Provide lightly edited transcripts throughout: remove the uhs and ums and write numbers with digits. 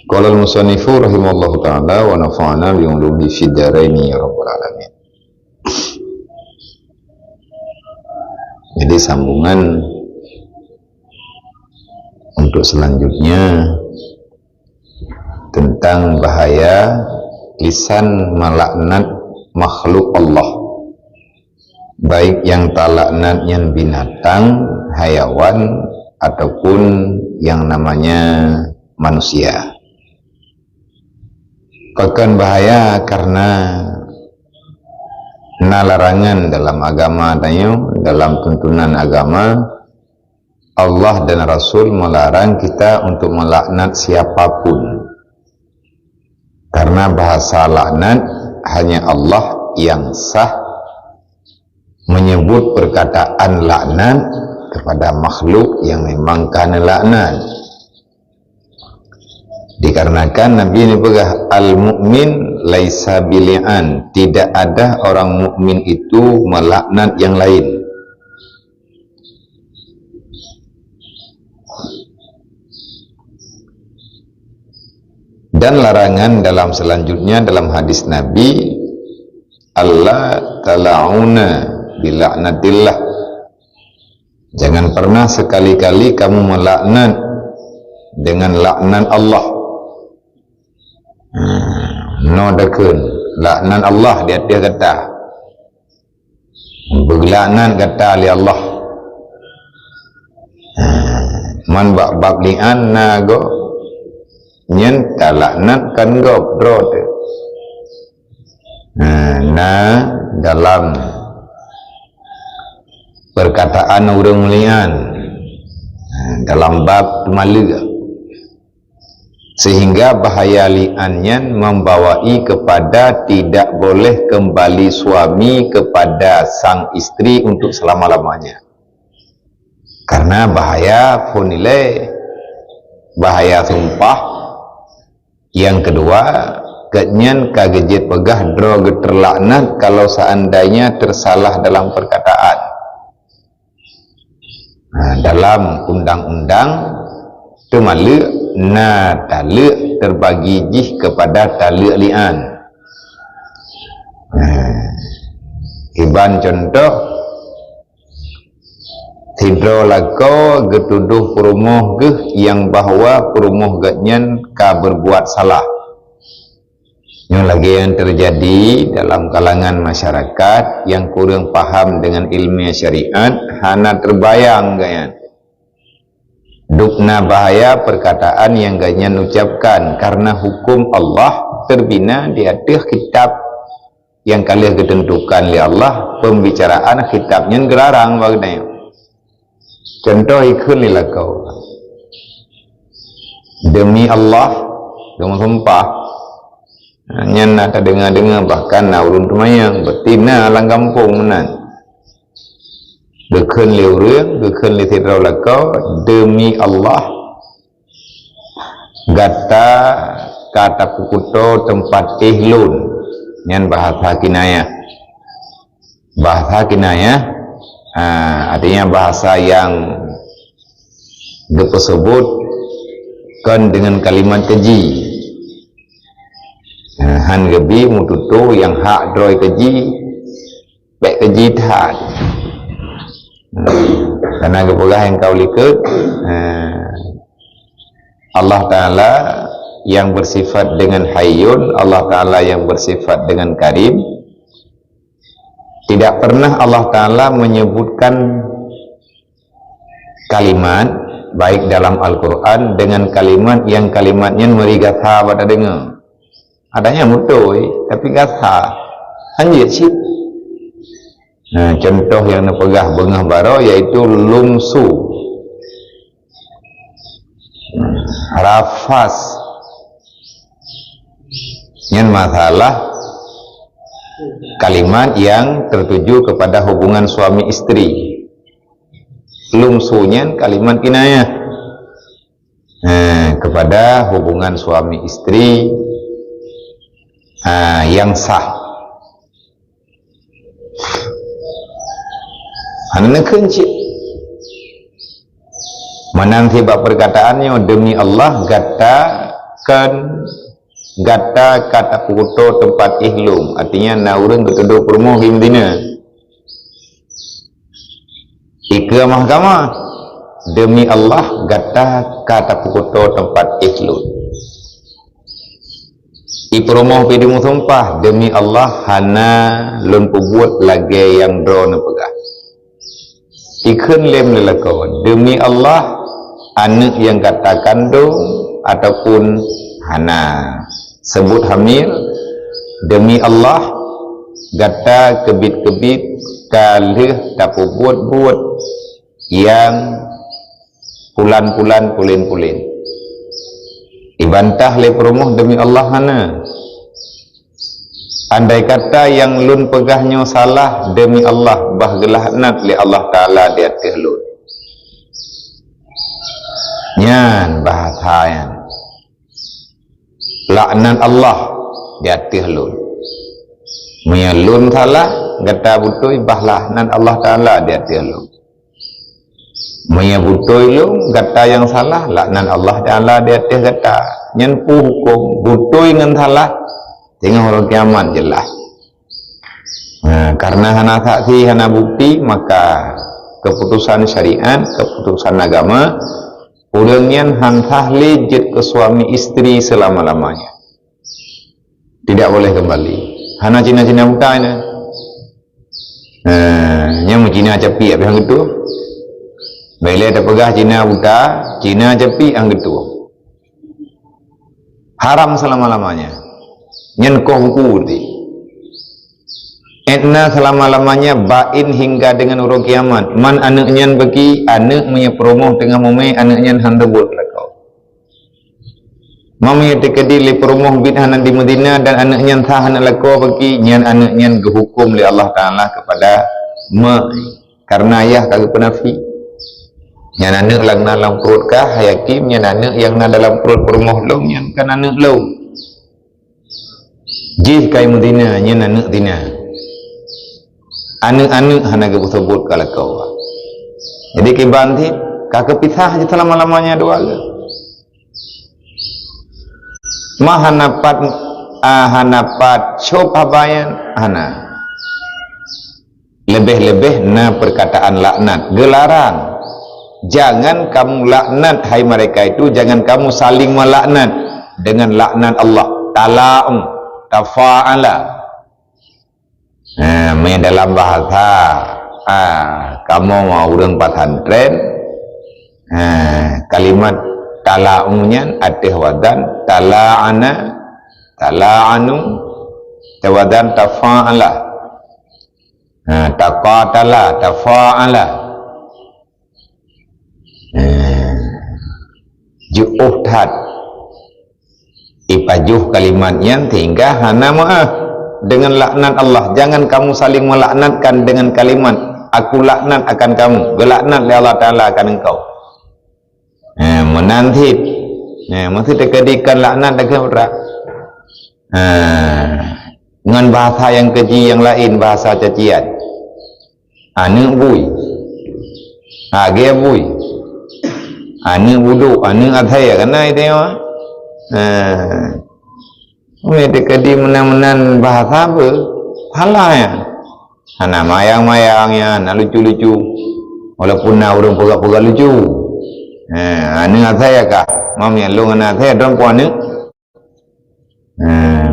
Qala al-musannifu rahimallahu ta'ala wa nafa'ana bi ulumihi fid dharaini ya rabbal alamin. Jadi sambungan untuk selanjutnya tentang bahaya lisan melaknat makhluk Allah, baik yang talaknatnya binatang, hayawan ataupun yang namanya manusia. Bahkan bahaya karena larangan dalam agama dalam tuntunan agama Allah dan Rasul melarang kita untuk melaknat siapapun, karena bahasa laknat hanya Allah yang sah menyebut perkataan laknat kepada makhluk yang memang kena laknat. Dikarenakan Nabi ini pegah al-mu'min laisa bili'an, tidak ada orang mukmin itu melaknat yang lain. Dan larangan dalam selanjutnya dalam hadis Nabi, Allah tala'una bila'natillah, jangan pernah sekali-kali kamu melaknat dengan laknat Allah. No dekun laknat Allah dia kata berlaknat kata li Allah man bak li'an nago nyen talaknat kan go bro dalam perkataan urang lian dalam bab malu, sehingga bahaya li'annya membawai kepada tidak boleh kembali suami kepada sang istri untuk selama-lamanya. Karena bahaya punile, bahaya sumpah. Yang kedua, kenyan kagejet pegah drog terlaknat kalau seandainya tersalah dalam perkataan. Dalam undang-undang temalu na taluk terbagi jih kepada taluk li'an. Iban contoh tidro lako getuduh perumuh geh yang bahwa perumuh genyan ka berbuat salah. Ini lagi yang terjadi dalam kalangan masyarakat yang kurang paham dengan ilmu syariat, hana terbayang ganyan dukna bahaya perkataan yang ganyan ucapkan, karena hukum Allah terbina di atas kitab yang kalian ketentukan oleh Allah. Pembicaraan kitabnya gerarang bagainya. Contoh ikun lila kau demi Allah dengan sumpah hanya nak dengar-dengar bahkan ulun tumayang betina lang kampung menan dekun liurang dekun li tidrau lakau demi Allah gata kata kukuto tempat ihlun nyan bahasa kinayah. Bahasa kinayah artinya bahasa yang disebut kan dengan kalimat keji. Han gebi mututu yang hak droi keji baik keji tahan. Karena kepegah yang kau likut Allah Ta'ala yang bersifat dengan hayyun, Allah Ta'ala yang bersifat dengan karim. Tidak pernah Allah Ta'ala menyebutkan kalimat baik dalam Al-Quran dengan kalimat yang kalimatnya merigatha pada dengar. Adanya mutoi tapi gatha anjir sih. Contoh yang napegah bengah baro yaitu lumsu, rafas. Yang masalah kalimat yang tertuju kepada hubungan suami istri. Lumsunya kalimat kinayah kepada hubungan suami istri yang sah. Hanya kunci menang tiba perkataannya demi Allah gata kan gata kata puto tempat ihlum, artinya na urang bertuduh perumoh di Madinah. Ika mahkamah demi Allah gata kata puto tempat ihlum. I perumoh pidimu sumpah demi Allah hana lun pebut lagi yang drone pegah. Ikan lem lelakon demi Allah anak yang kata kandung ataupun hana sebut hamil demi Allah gata kebit-kebit kalih tapu buat-buat yang pulan-pulan pulin-pulin ibantah le perumuh demi Allah hana. Andai kata yang lun pegahnya salah demi Allah bahgelah nak li Allah Ta'ala di atas lun nyan bahasayan laknat Allah di atas lun maya lun salah gata butoi bahlah nan Allah Ta'ala di atas lun maya butoi lun gata yang salah laknat Allah Ta'ala di atas gata nyan pu hukum butoi ngan salah tengah orang kiamat jelas. Karena hana saksi hana bukti maka keputusan syariat keputusan agama urangnya hantah lejit ke suami istri selama-lamanya tidak boleh kembali hana Cina-Cina bukan yang Cina capi apa yang itu bila ada pegah Cina buta Cina capi yang itu haram selama-lamanya nyen kohku di etna selama-lamanya bain hingga dengan urang kiamat man anaknya bagi anak punya promoh dengan mame anaknya handebut lakau mame tekedi li promoh bid hanan di Madinah dan anaknya entah anak lakau bagi nyan anaknya gehukum li Allah Ta'ala kepada ma karena ayah kagak penafi nyan anak lang dalam perut kah hayakim nyan anak yang na dalam perut promoh lo nyan kan anak lo jih kai Madinah nyan anak dina anak-anak hana sebut kalau kau jadi kibanti kakak pisah aja selama-lamanya dua ke hanapat syop habayan hana lebih-lebih na perkataan laknat gelarang jangan kamu laknat hai mereka itu jangan kamu saling melaknat dengan laknat Allah tala'um tafa'ala dalam bahasa kamu mau urang pesantren kalimat tala'unnya ada wadan tala'ana tala'anu tawadan tafa'ala taqatala tafa'ala ju'uhtat ipajuh kalimatnya hingga hana maaf dengan laknat Allah jangan kamu saling melaknatkan dengan kalimat aku laknat akan kamu gelaknat oleh Allah Ta'ala akan engkau menantit mesti terkedikan laknat dengan berat dengan bahasa yang keji yang lain bahasa cacian anak bui dia bui anak budu anak adhaya karena itu ya mereka di menan-menan bahasa apa? Halah ya. Hana mayang-mayangnya, na lucu-lucu. Walaupun na orang pegak-pegak lucu. Anak saya kah? Mamnya lu anak saya perempuan ni.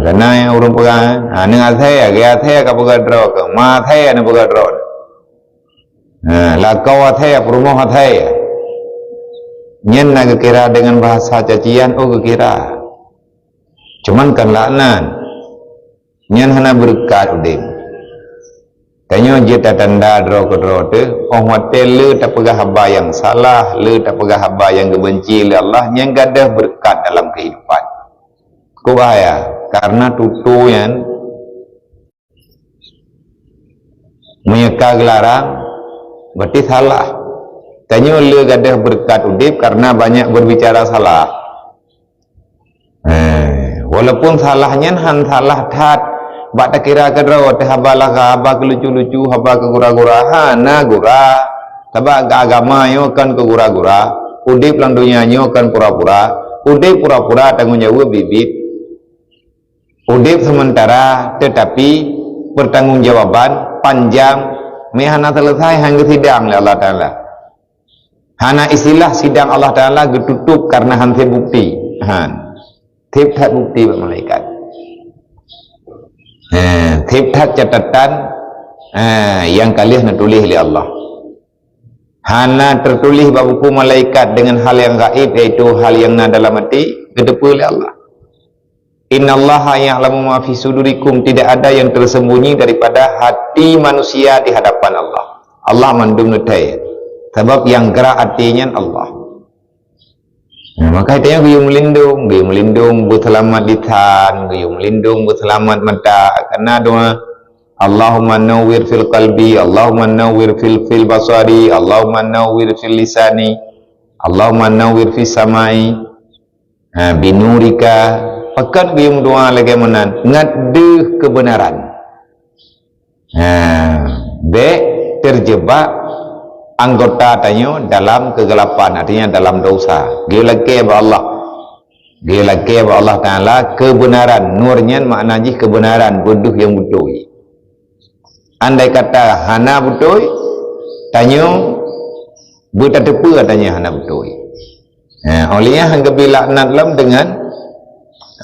Karena yang orang pegak, anak saya, gaya saya kah pegak draw ke? Ma saya na pegak draw. Lakau saya, perumoh saya. Nyen na kira dengan bahasa cacian, kira. Cuman kan laknat nyan hana berkat udim tanya jeta tanda draw ke draw tu hotel le tak pegah haba yang salah le tak pegah haba yang kebenci le Allah yang gadah berkat dalam kehidupan ku bahaya karena tutu yang menyeka gelarang berarti salah tanya le gadah berkat udip karena banyak berbicara salah walaupun salahnya han salah tat bak tak kira ke draw teh habalah haba ke lucu-lucu haba ke gura-gura hana gura tabak agama yo kan ke gura-gura udip lang dunia nyo kan pura-pura udip pura-pura tanggungjawab bibit, udip sementara tetapi pertanggungjawaban panjang, mehana selesai hangga sidang oleh Allah Ta'ala. Hana istilah sidang Allah Ta'ala getutup karena hanti bukti. Tip-tat bukti buat malaikat. Tip-tat catatan yang kalian nak tulis oleh Allah. Hana tertulis buku malaikat dengan hal yang gaib, iaitu hal yang nak dalam hati, kedepa oleh Allah. Innallaha ya'lamu ma fi sudurikum, tidak ada yang tersembunyi daripada hati manusia di hadapan Allah. Allah mandum nutai. Sebab yang gerak hatinya Allah. Maka itu yang guyung melindung, berselamat di tan, guyung melindung, berselamat mata. Karena doa Allahumma nawwir fil qalbi, Allahumma nawwir fil basari, Allahumma nawwir fil lisani, Allahumma nawwir fis samai, binurika. Pakat guyung doa lagi menan, ngadu kebenaran. Dek terjebak anggota tanya dalam kegelapan, artinya dalam dosa. Gilake ba Allah, gilake ba Allah Ta'ala kebenaran, nurnya maknanya kebenaran, bodoh yang betul. Andai kata hana betul, tanya buta tepu katanya hana betul. Olehnya hangga bilaknat lam dengan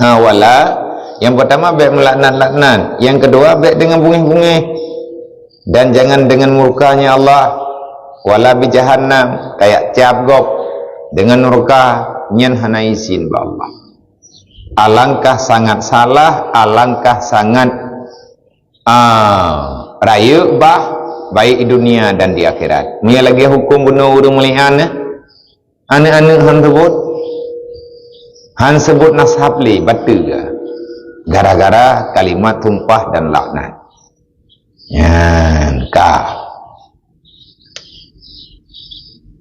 wala. Yang pertama baik melaknat-laknat, yang kedua baik dengan bungih-bungih, dan jangan dengan murkanya Allah. Wala bi jahannam, kayak cap gop dengan murka nyen hana izin ba Allah. Alangkah sangat salah, alangkah sangat raya bah baik di dunia dan di akhirat. Ni lagi hukum bunuh urang melian anak-anak han sebut nashabli batu gara-gara kalimat tumpah dan laknat.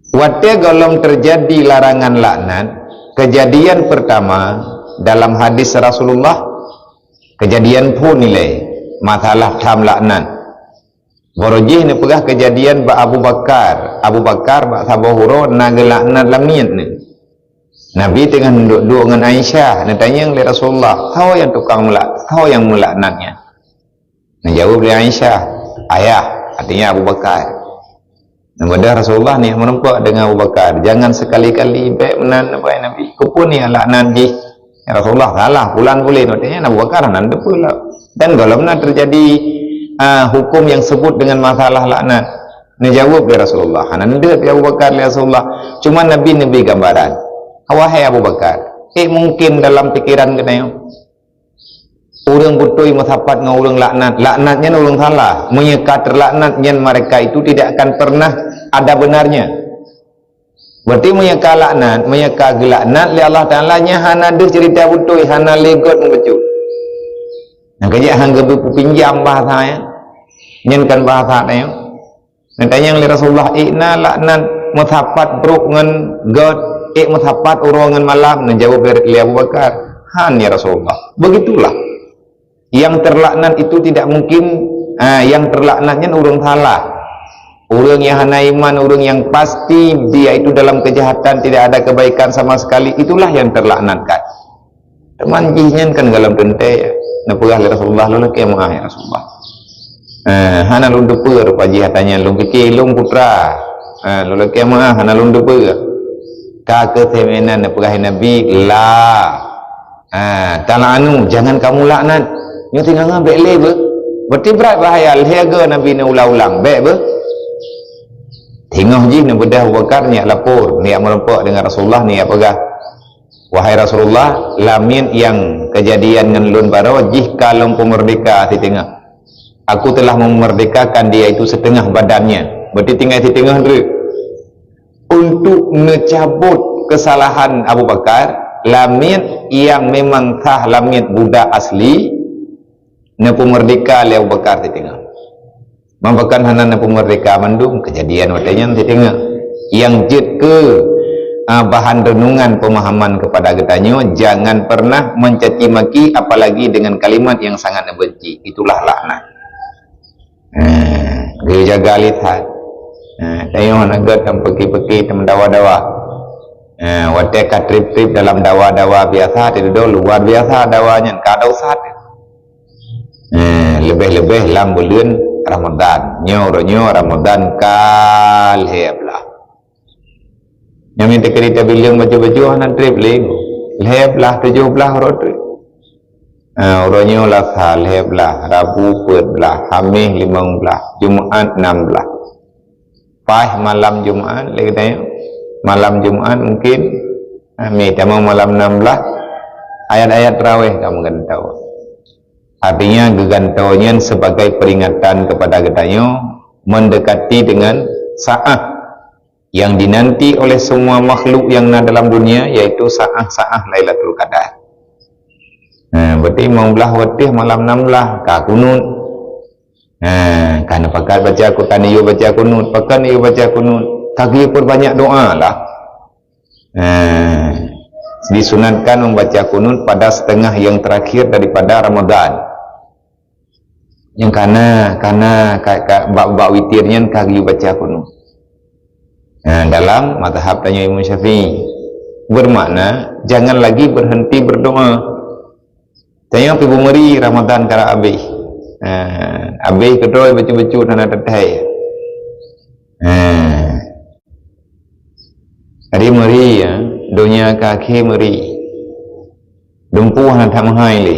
Waktu golong terjadi larangan laknat, kejadian pertama dalam hadis Rasulullah, kejadian pun nilai masalah tham laknat. Borojih ni pegah kejadian ba Abu Bakar ba Abu Hurairah naga laknat lamian ni. Nabi tengah duduk dengan Aisyah, nak tanya oleh Rasulullah, tahu yang tukang melaknatnya? Nak jawab oleh Aisyah, ayah, artinya Abu Bakar. Kemudian Rasulullah ni menempak dengan Abu Bakar, jangan sekali-kali baik menan Nabi. Kupun ni laknat di Rasulullah salah, pulang boleh. Artinya Abu Bakar nan pula. Dan kalau benar terjadi hukum yang sebut dengan masalah laknat, ni jawab oleh Rasulullah. Nan dia Abu Bakar oleh Rasulullah. Cuma Nabi gambaran. Wahai Abu Bakar, mungkin dalam pikiran kita orang butoi masapat dengan orang laknatnya orang salah, menyeka terlaknatnya mereka itu tidak akan pernah ada benarnya. Berarti menyeka laknat, menyeka gelaknat li Allah Ta'ala nya hana ada cerita butoi, hana legot membaca. Nah kejak hangga pinjam bahasa ya, nyenkan bahasa dia. Nanti yang li Rasulullah ikna laknat masapat bruk dengan god, masapat urongan malam. Menjawab li Abu Bakar, han ya Rasulullah. Begitulah. Yang terlaknat itu tidak mungkin, yang terlaknatnya orang salah, orang yang hana iman, orang yang pasti dia itu dalam kejahatan, tidak ada kebaikan sama sekali, itulah yang terlaknatkan. Teman jihnya kan dalam tentai napurah Rasulullah lalu kiamah ya Rasulullah. Hana lun dupur pajihatannya lun fikir lun putra, lalu kiamah hana lun dupur. Ka ketemenan napurah Nabi la. Talanu, jangan kamu laknat. Ni tinggal ngabek lebe. Berarti berat bahaya lehaga Nabi ni ulang-ulang. Baik ber. Tengah je ni bedah Abu Bakar niat lapor, niat merempak dengan Rasulullah, niat pegah. Wahai Rasulullah, lamin yang kejadian dengan lun baro jika lampu merdeka di tengah. Aku telah memerdekakan dia itu setengah badannya. Berarti tinggal di tengah dulu. Untuk mencabut kesalahan Abu Bakar, lamin yang memang sah lamin budak asli, napu merdeka oleh Abu Bakar di tengah. Mampakan hana napu merdeka mandum kejadian watanya di tengah. Yang jid ke bahan renungan pemahaman kepada getanya, jangan pernah mencaci maki apalagi dengan kalimat yang sangat benci. Itulah laknat. Dia jaga lihat. Tengok naga tam peki-peki tam dawa-dawa. Watek trip-trip dalam dawa-dawa biasa itu luar biasa dawanya kadau sat lebih-lebih dalam bulan Ramadan nyo Ramadan kal heblah yang minta kereta bilang baju-baju anak trip lagi heblah 17 rot orangnya lah sal heblah Rabu 14 Khamis 15 Jumaat 16 pas malam Jumaat lagi tanya malam Jumat mungkin kamu malam 16 ayat-ayat tarawih kamu kan tahu artinya gegantaunya sebagai peringatan kepada kita mendekati dengan saat yang dinanti oleh semua makhluk yang ada dalam dunia yaitu saat Lailatul Qadar. Berarti mau belah watih malam 16 ka kunut karena pakat baca Quran iyo baca kunut pakan iyo baca kunut kaki pun banyak doa lah. Disunatkan membaca kunut pada setengah yang terakhir daripada Ramadan. Yang karena bab witirnya kaki baca kunut. Dalam mazhab tanya Imam Syafi'i bermakna jangan lagi berhenti berdoa. Tanya ibu meri Ramadan kara abih. Abih kedoi baca-baca dan ada teh. Hari meri dunia kaki meri dumpuh nak tamahai li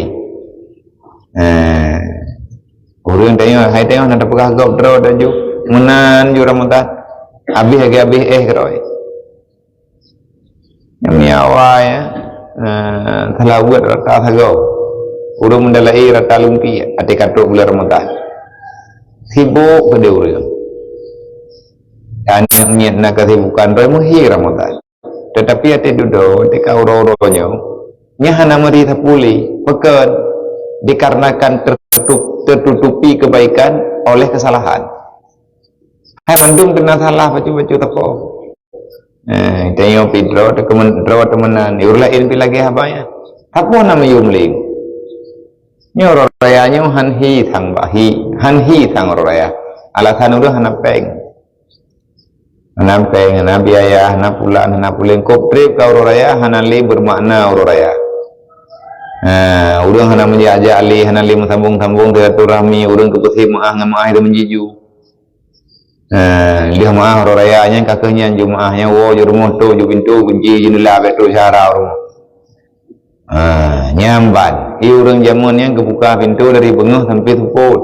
orang tanya hai tanya nak pegah gop draw dan ju menan ju Ramadan habis keroi yang miawai telah buat rata thagau urang mendalai rata lumpi ati katuk bulan Ramadan sibuk pada urang dan yang niat nak kesibukan roy muhi Ramadan tetapi hati duduk ketika uro-uronya nyahana meri tapuli pekan dikarenakan tertutupi kebaikan oleh kesalahan hai mandum kena salah baca-baca tako tanya pidro temenan urlain pi lagi habanya apa nama yumling nyo rayanya hanhi sang raya alasan udah hanapeng nampeng na biaya na pulang kop trip ka raya hanali bermakna raya urang hana menjajak ali hanali sambung-sambung silaturahmi urang kepesi maah ngamaah itu menjiju dia maah raya nya kakenya jumaahnya wo ju rumah tu ju pintu kunci jendela betul syara rumah nyamban urang jamun yang kebuka pintu dari bengah sampai tuput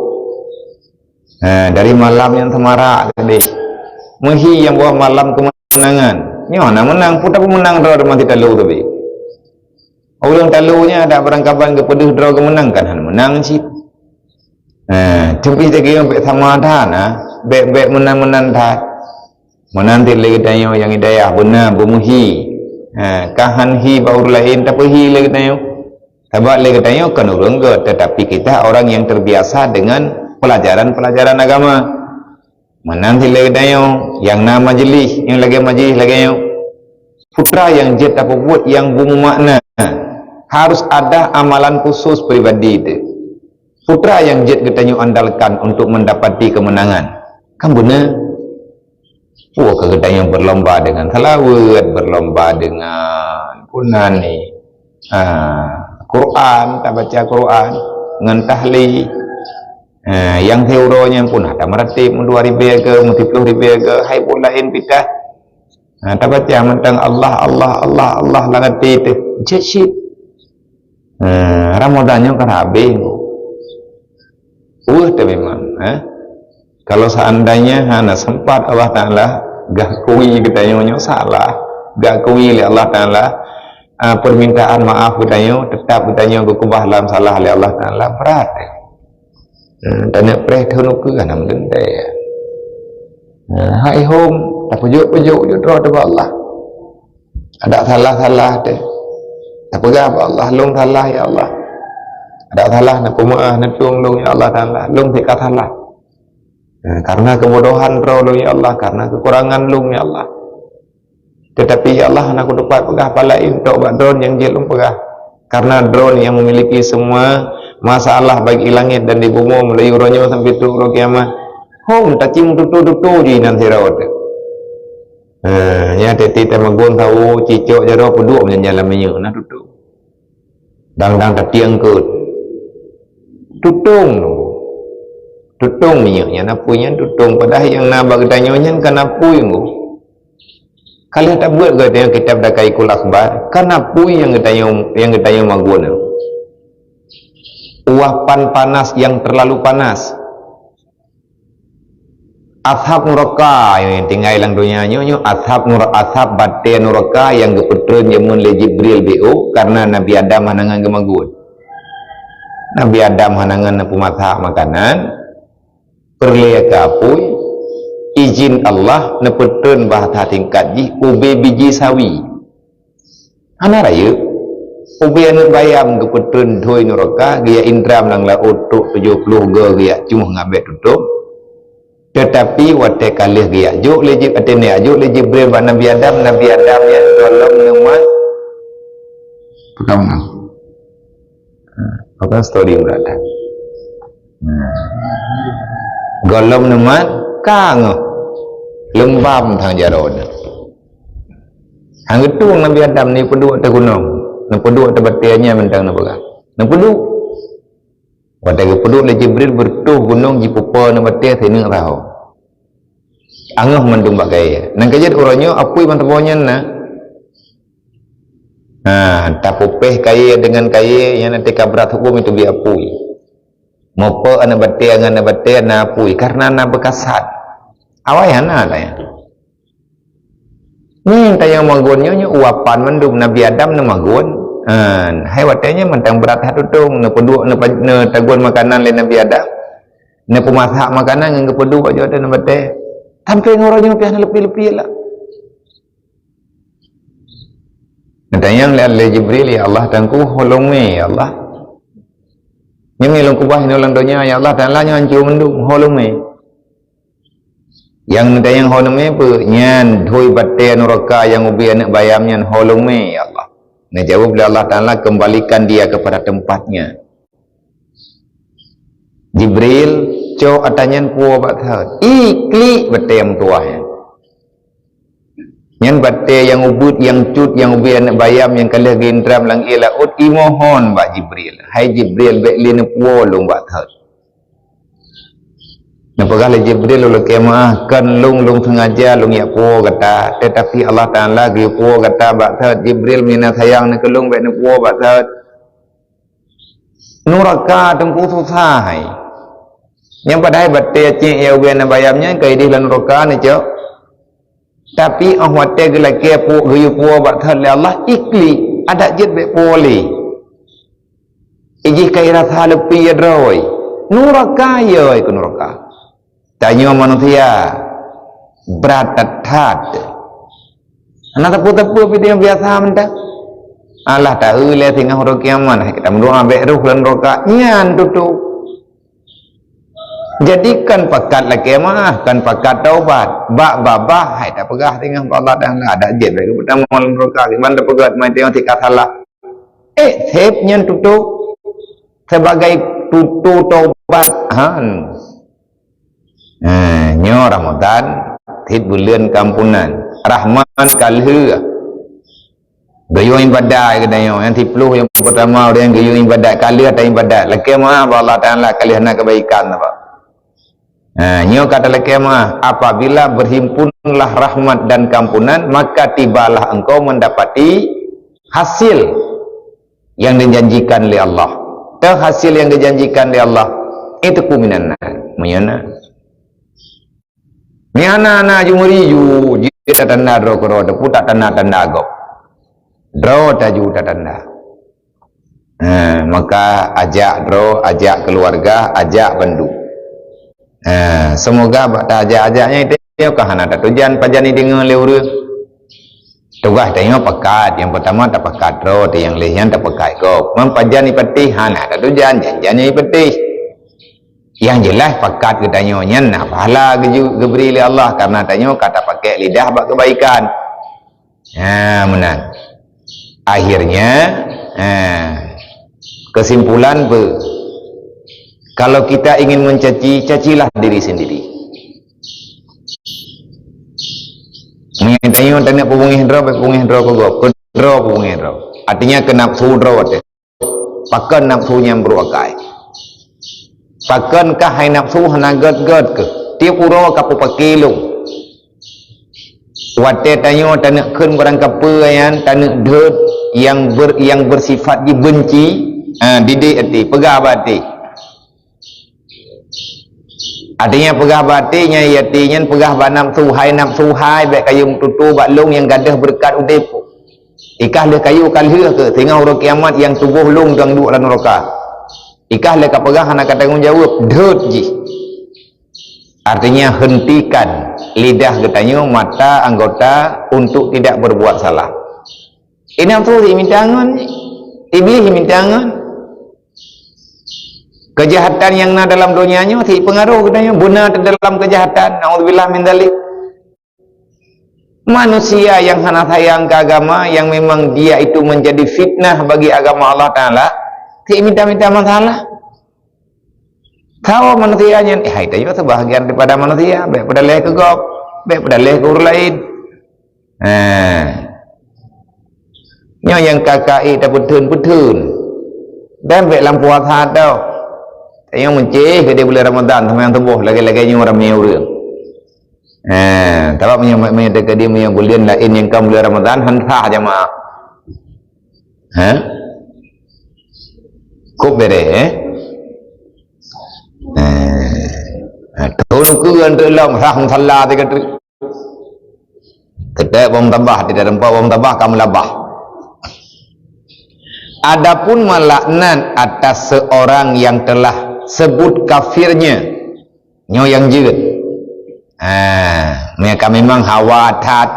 dari malam yang semarak tadi Muhi yang buat malam kemenangan. Nyona menang, putar pun menang draw mati talu tapi. Orang talunya ada berangkapan kepada draw kemenang kan menang sih. Tapi lagi yang sama dah bek menang dah. Menanti lagi tanya yang hidayah benar bermuhi. Kahan hi baur lain tapi hi lagi tanya. Sebab lagi tanya kan orang ke tetapi kita orang yang terbiasa dengan pelajaran agama. Menanti lagi dayo yang nama majlis yang lagi majlis lagi yo putra yang jet apa buat yang bermakna harus ada amalan khusus pribadi itu putra yang jet kita andalkan untuk mendapati kemenangan kan benar kita yang berlomba dengan salawat berlomba dengan punani Quran tak baca Quran dengan tahlil yang teoronya pun ada meratib 2,000 ke 10,000 ke hai pulain pidah tak baca mentang Allah langati itu jeshit Ramadannya kan habis tu memang kalau seandainya hana sempat Allah Ta'ala gak kui kita nyonya salah gak kui oleh Allah Ta'ala permintaan maaf kita nyonya tetap kita nyonya kekubah dalam salah oleh Allah Ta'ala berat dan nak preh thonu ke kan amdende hai hom tak pujuk doa kepada Allah ada salah deh tak pegang Allah long salah ya Allah ada salah nak pemaaf nak tolong ya Allah Taala long tidak salah karena kebodohan long ya Allah karena kekurangan long ya Allah tetapi ya Allah nak dapat pegah palain tok drone yang dia long pegah karena drone yang memiliki semua masalah baik langit dan di bumi mulai urangnya sampai tu kiamat hom tak cim tutu di nanti rawat Ya teti tamagun tahu cicok jaro peduk menjalan menyu nah tutung dang tetiang ke tutung minyaknya napunya tutung padahal yang nabag tanyonya kan napui ngo kali tak buat gaya kitab dakai kul akhbar kan napui yang kita magun uapan panas yang terlalu panas ashab neraka yang tinggal ilang dunia nyo ashab batin neraka yang gepetreun jamun le Jibril BO karena Nabi Adam hanangan gemagun Nabi Adam hanangan na pumatha makanan perlea kapui izin Allah na petreun bahatha tingkat ji ube biji sawi ana raya ube anu bayam gepetreun doi neraka gaya indram nang la utuk 70 ge gaya cumuh ngabet tutup tetapi wate kalih dia juk lejib atene juk lejib Jibril ba Nabi Adam ya tolong nama pertama apa story berada golom nama kang lembam thang jaron hang itu Nabi Adam ni peduk te gunung na peduk te batianya mentang na pegang na peduk wate peduk le Jibril bertuh gunung jipupa na batia thinung raho angah mandum bagai nang kajat uranyo apui mantaponya na tapupeh kaya dengan kaya yang nanti kabrat hukum itu biapui mopo ana batia na apui karena na bekasat awayan ada ya ni tayang magunnya uapan mandum Nabi Adam na magun hai watenya mentang berat hatutung na peduk na tagun makanan le Nabi Adam na pemasak makanan ngang peduk aja ada na batia sampai ngorangnya pian lebih-lebih lah. Nadayang le Jibril ya Allah tangku holongi ya Allah. Nyemi long kubah inolang donya ya Allah Taala nyancu mendung holongi. Yang nadayang holongi pe nyan doi batte neraka yang ubi anak bayam nyan holongi ya Allah. Nah jawab Allah Taala kembalikan dia kepada tempatnya. Jibril co atanyan puo bathat ikli batte yang tua ya nyan batte yang ubud yang cut yang ubi anak bayam yang kalih gendram lang ila ut imohon ba Jibril hai Jibril bek lin puo long bathat na pagale Jibril lo kemah kan lung sengaja lung ya puo kata tetapi Allah Taala gi puo kata bathat Jibril mina sayang na kelung bek na puo bathat neraka tengku susah hai yang padahal batik cik ya ubian bayamnya kai di lan neraka ni cok tapi ahwate gelake pu guyu pu bathal Allah ikli ada jid be poli iji kai rasa lepi droi neraka ya ke neraka tanya manusia berat tat anak tepu video biasa mentah Allah tahu le tinggal huruf kiamat kita mendoa be ruh lan neraka nyan tutu jadikan pakat lagi mah kan pakat taubat babah hai tak pegah tengah Allah dah ada jet bagi pertama malam neraka di mana pegat mai tengok tikat salah sepnya tutu sebagai tutu taubat nyo Ramadan hit bulan kampunan Rahman kalhu gayo ibadat kedai yang 10 yang pertama orang gayo ibadat kali ada ibadat lagi mah Allah Taala kali nak kebaikan apa nyo kata lekemah apabila berhimpunlah rahmat dan kampunan maka tibalah engkau mendapati hasil yang dijanjikan oleh Allah. Hasil yang dijanjikan oleh Allah itu kuminan menyana. Miana na jumuriju jita tanda ro koro de puta tanda go. Dro taju tanda. Maka ajak dro, ajak keluarga, ajak bandu. Semoga ajak-ajaknya itu kahana tujuan pajani dengan lewur tugas tengok pekat yang pertama tak pekat ro yang lain tak pekat kok mempajani peti hana tujuan janjanya peti yang jelas pekat katanya nak pahala geberi oleh Allah karena tanya kata pakai lidah buat kebaikan menang akhirnya kesimpulan kalau kita ingin mencaci, cacilah diri sendiri. Mengenai tanya pungih draw ko go. Draw pungih draw. Artinya kena nafsu draw ate. Pakan nafsunya beruakai. Pakan kah hai nafsu hana gad ke. Tiap uro kapu pakilung. Wate tanya tanya keun barang kapeyan tanya dot yang bersifat dibenci. Didik ati pegah bati. Artinya pegah batinya iatinya pegah ba nafsu hai baik kayu tutu baklung yang gadah berkat udip. Ikah le kayu kalheuh ke tengah hari kiamat yang tubuh lung dang duk lan neraka. Ikah le ka pegah nak tanggung jawab deut ji. Artinya hentikan lidah getanyo mata anggota untuk tidak berbuat salah. Ini tu mintangan iblis mintangan. Kejahatan yang na dalam dunianya ti pengaruh katanya benar dalam kejahatan. Naudzubillah min dzalik. Manusia yang hana sayang ke agama yang memang dia itu menjadi fitnah bagi agama Allah Taala, ti minta-minta masalah. Tahu manusianya, itu juga sebahagian daripada manusia, baik pada leh ke gop, baik pada leh ke urus lain. Yang KKI tak betun. Dan baik lampu puasa tau. Yang mencih ke dia bulan Ramadan sama yang tubuh lagi-lagi orang punya orang. Tapi menyatakan dia punya bulan lain yang kamu bulan Ramadan hentah jemaah. Kok bere Tolong ke untuk Allah rahmat Allah dia kata. Kita bom tabah tidak rempak bom tabah kamu labah. Adapun melaknat atas seorang yang telah sebut kafirnya nyo yang jeut. Mereka memang hawa tat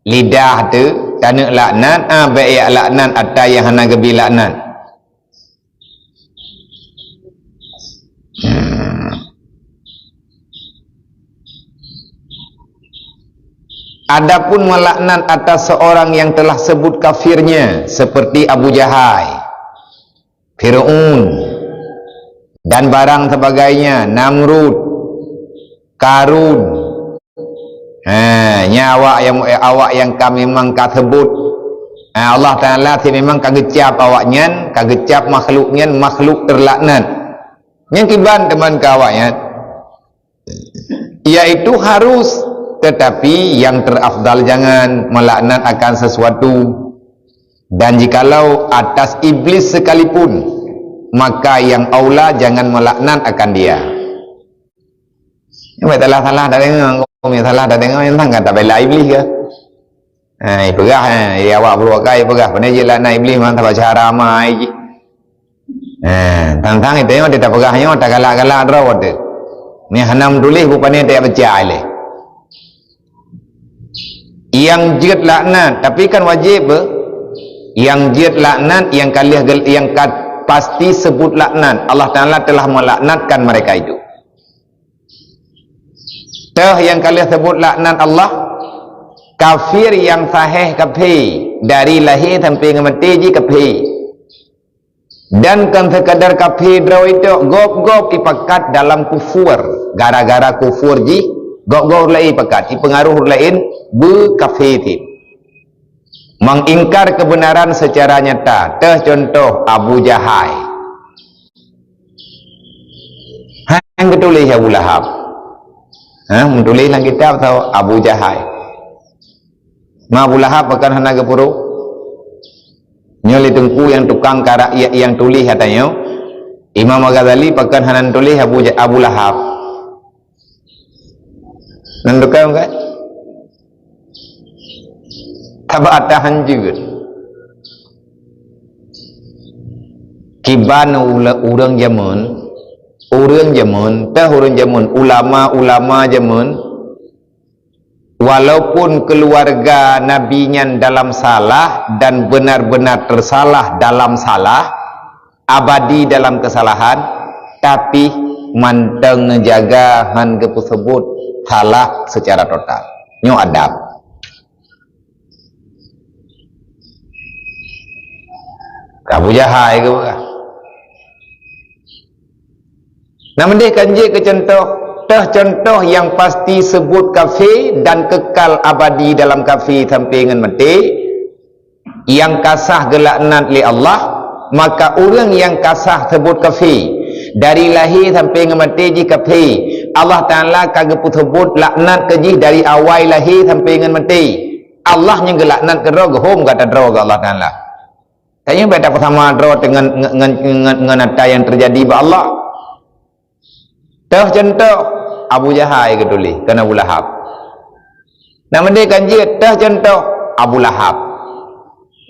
lidah tu tanuk laknat baik laknat atas yang hana gebi laknat. Adapun melaknat atas seorang yang telah sebut kafirnya seperti Abu Jahal, Fir'aun dan barang sebagainya, Namrud, Karun, awak yang kami memang sebut Allah Ta'ala si memang kagecap awaknya, kagecap makhluknya, makhluk terlaknat. Yang kiban teman kawaknya yaitu harus, tetapi yang terafdal jangan melaknat akan sesuatu. Dan jikalau atas iblis sekalipun, maka yang aula jangan melaknat akan dia. Yang salah dah dengar, kau salah dah dengar yang tangga tak bela iblis ke? Pegah awak berwakai pegah pada je laknat iblis man tak baca ramai je. Tang itu dia tak pegahnya tak galak-galak rawat dia. Ni hanam tulis rupanya tak baca ile. Yang jeut laknat, tapi kan wajib yang jeut laknat yang pasti sebut laknat. Allah Taala telah melaknatkan mereka itu. Yang kalian sebut laknat Allah, kafir yang sahih kafir dari lahir sampai mati je kafir. Dan kan sekadar kafir draw itu gop ipakat dalam kufur, gara-gara kufur ji gop lain pakat pengaruh lain berkafir, mengingkar kebenaran secara nyata. Contoh Abu Jahal yang ketulis Abu Lahab, menulis dalam kitab atau Abu Jahal. Abu Lahab akan hana gepuru nyoli tengku yang tukang karak yang tulis katanya Imam Ghazali pakan hanan tulis Abu Lahab. Nandukan kan? Tabatahan juga. Kiban orang zaman, ulama zaman, walaupun keluarga nabinya dalam salah dan benar-benar tersalah dalam salah, abadi dalam kesalahan, tapi manteng ngejaga han tersebut salah secara total. Nyo adab. Abu Jahal ke bukan? Namun dia kanji ke contoh contoh yang pasti sebut kafir dan kekal abadi dalam kafir sampai dengan mati, yang kasah gelaknat li Allah, maka orang yang kasah sebut kafir dari lahir sampai dengan mati ji kafir, Allah Ta'ala kagak sebut laknat ke dari awal lahir sampai dengan mati. Allah yang gelaknat ke roh hom kata roh Allah Ta'ala. Tanya beda pertama roh dengan apa yang terjadi ba Allah. Contoh Abu Jahal ke tulis kan Abu Lahab. Nama dia kanji contoh Abu Lahab.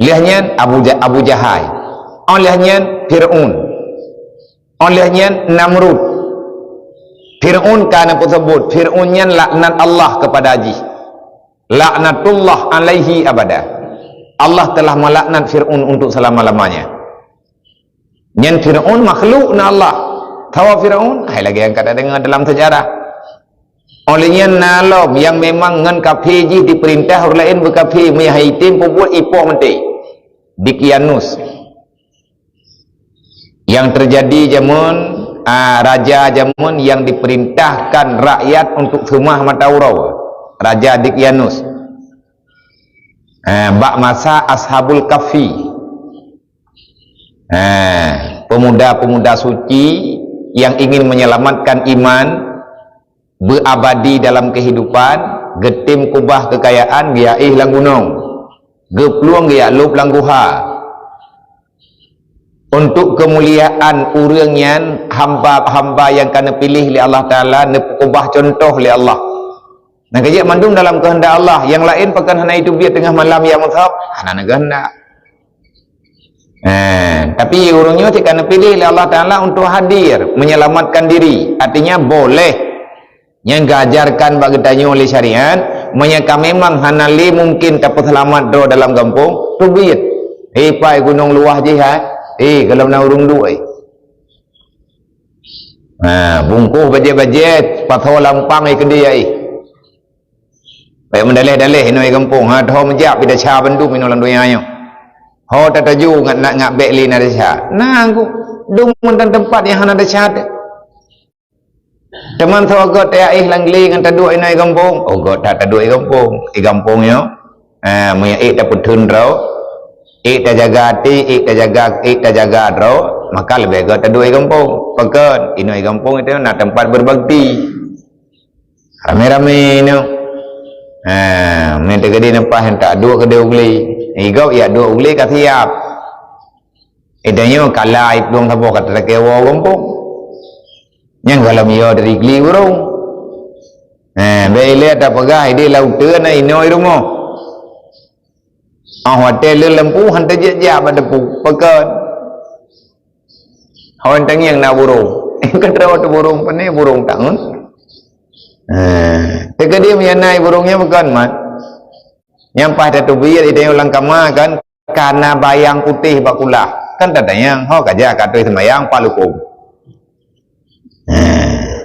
Lihatnya Abu Jahal. Olehnya Fir'aun. Olehnya Namrud. Fir'aun kana tersebut. Fir'aunnya laknat Allah kepada Haji. Laknatullah alaihi abada. Allah telah melaknat Fir'aun untuk selama-lamanya. Yang Fir'aun makhluk na Allah. Tahu Fir'aun? Hai lagi yang kata dengar dalam sejarah. Olehnya nalom yang memang ngan kafir ji diperintah orang lain berkafir meyahaitim pembuat ipoh menti. Dikianus. Yang terjadi zaman raja zaman yang diperintahkan rakyat untuk semua mata urau. Raja Dikianus. Bak masa Ashabul Kahfi. Pemuda-pemuda suci yang ingin menyelamatkan iman, berabadi dalam kehidupan, getim kubah kekayaan dia lang gunung, gepluang dia lup lang guha, untuk kemuliaan urang yang hamba-hamba yang kena pilih oleh Allah Ta'ala, kubah contoh oleh Allah. Nah kejap mandung dalam kehendak Allah, yang lain pakan hana itu biar tengah malam yang mazhab hana kehendak. Tapi orangnya kena pilih oleh Allah Ta'ala untuk hadir menyelamatkan diri. Artinya boleh yang gajarkan bagi tanya oleh syariat, menyaka memang hanali mungkin dapat selamat do dalam kampung tu biar pai gunung luah jihad kalau nak urung dua bungkuh bajet-bajet patho lampang ke dia baik mendalih-dalih inoi kampung tho menjak bida cha bandu minolan doyanyo ho tataju nak bek li na cha nah aku dung mentan tempat yang hana ada cha teman so got ya langli ngan tadu inoi kampung got tadu kampung kampung yo maya dapat thun rau ta jaga ti ta jaga rau maka lebih got tadu kampung pekan inoi kampung itu nak tempat berbakti rame-rame no minta gede nampak yang tak dua kedai ugli igau ya dua ugli kat siap idanya kalah ibung sabo kata kewa kampung yang kalau mio dari gli burung bele tak pegah dia laut na inoi rumah hotel lempu hantar jejak pada pekan hawan tangiang na burung kata tu burung pane burung tangun teka dia menyanai burungnya bukan mat nyampah datu biar ide ulang kama kan karena bayang putih bakulah kan tadanya ho kaja katoi semayang palukum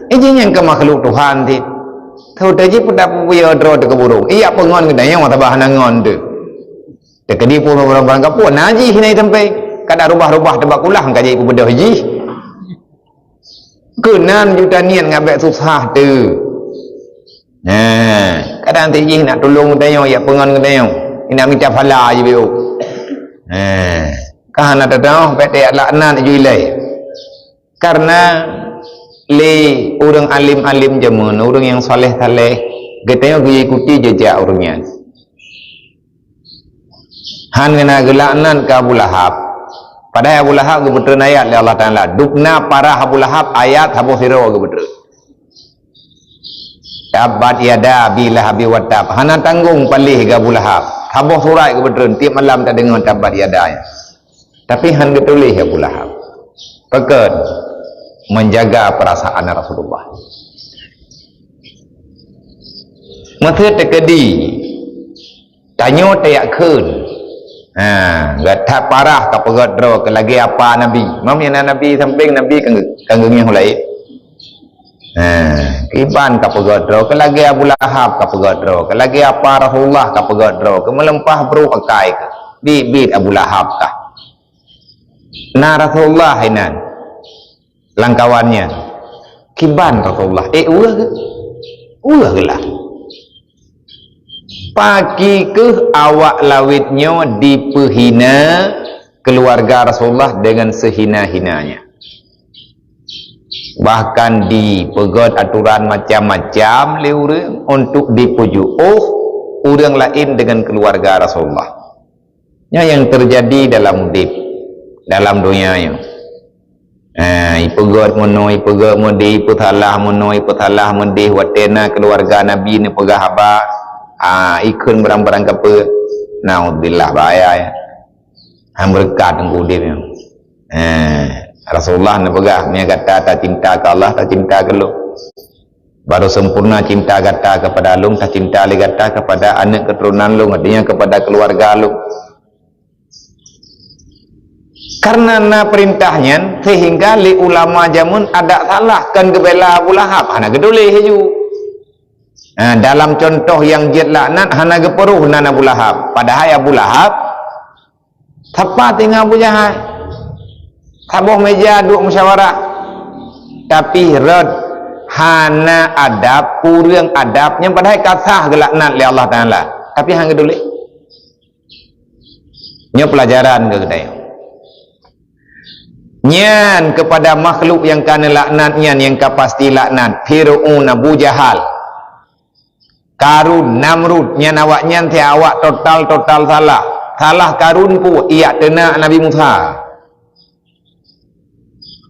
izin yang ke makhluk Tuhan ti thau taji pudak biar dro ke burung iya pengon kedanya mata bahan ngon tu teka dia pun orang kapun naji hinai sampai kada rubah-rubah tebakulah kaji ku bedah haji kenan juta nian ngabek susah tu kadang tinggi nak tolong tayong ya pengon tayong nak minta fala je biu kahana tatau pete laknat ju ilai karena le orang alim-alim jamun orang yang soleh saleh getayong ikuti jejak orangnya han kena gelaknan ke Abu Lahab padahal Abu Lahab ke betul ayat Allah Ta'ala dukna para Abu Lahab ayat Abu Sirah ke betul tabat yada bila habi watab hana tanggung palih ke Abu Lahab haboh surat ke betul tiap malam tak dengar tabat yada tapi han ketulih Abu Lahab pekat menjaga perasaan Rasulullah masa tekedi tanyo tayak keun gata parah ka pegat ro ke lagi apa nabi mamnya nabi samping nabi kanggengnya hulai iban kapagadro ke lagi Abu Lahab kapagadro ke lagi apa Rasulullah kapagadro ke melempah bro akai ke bibit Abu Lahab kah na Rasulullah hinan langkawannya kiban Rasulullah urah ke? Urah ke lah pagi ke awak lawitnya dipehina keluarga Rasulullah dengan sehina-hinanya, bahkan dipegot aturan macam-macam liur untuk dipuju orang lain dengan keluarga Rasulullah. Yang terjadi dalam udip dalam dunianya. Ipegot mono ipegot modi iputalah mono iputalah modi watena keluarga Nabi ni pegah apa ikun barang-barang kapa naudzubillah bahaya ya berkat engkau dia Rasulullah ni pegah dia kata tak cinta ke Allah tak cinta ke lu baru sempurna cinta kata kepada lu tak cinta lagi kata kepada anak keturunan lu artinya kepada keluarga lu karena perintahnya sehingga li ulama jamun ada salah kan kebela Abu Lahab hana gedulih haju dalam contoh yang jid laknat hana geperuh nan Abu Lahab padahal Abu Lahab tepat dengan Abu Jahal tabuh meja duduk musyawarah tapi rad hana adab kurang adabnya padahal kasah gelaknat li Allah Ta'ala tapi hana gedulih nya pelajaran ke kedai nyan kepada makhluk yang kena laknat nyan yang pasti laknat Fir'aun Abu Jahal Karun Namrud nyan awak nyan ti awak total salah Karun ku iya tena Nabi Musa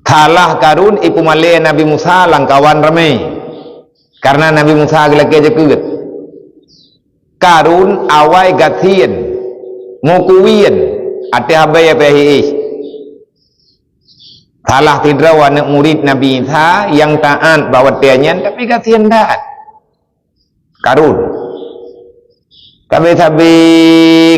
salah Karun ipu malay Nabi Musa langkawan ramai karena Nabi Musa gelake je keut Karun awai gatien mukuwien ate habai apa hi salah tidraw anak murid Nabi Isa yang taat bawa tianyan tapi kasihan taat Karun tapi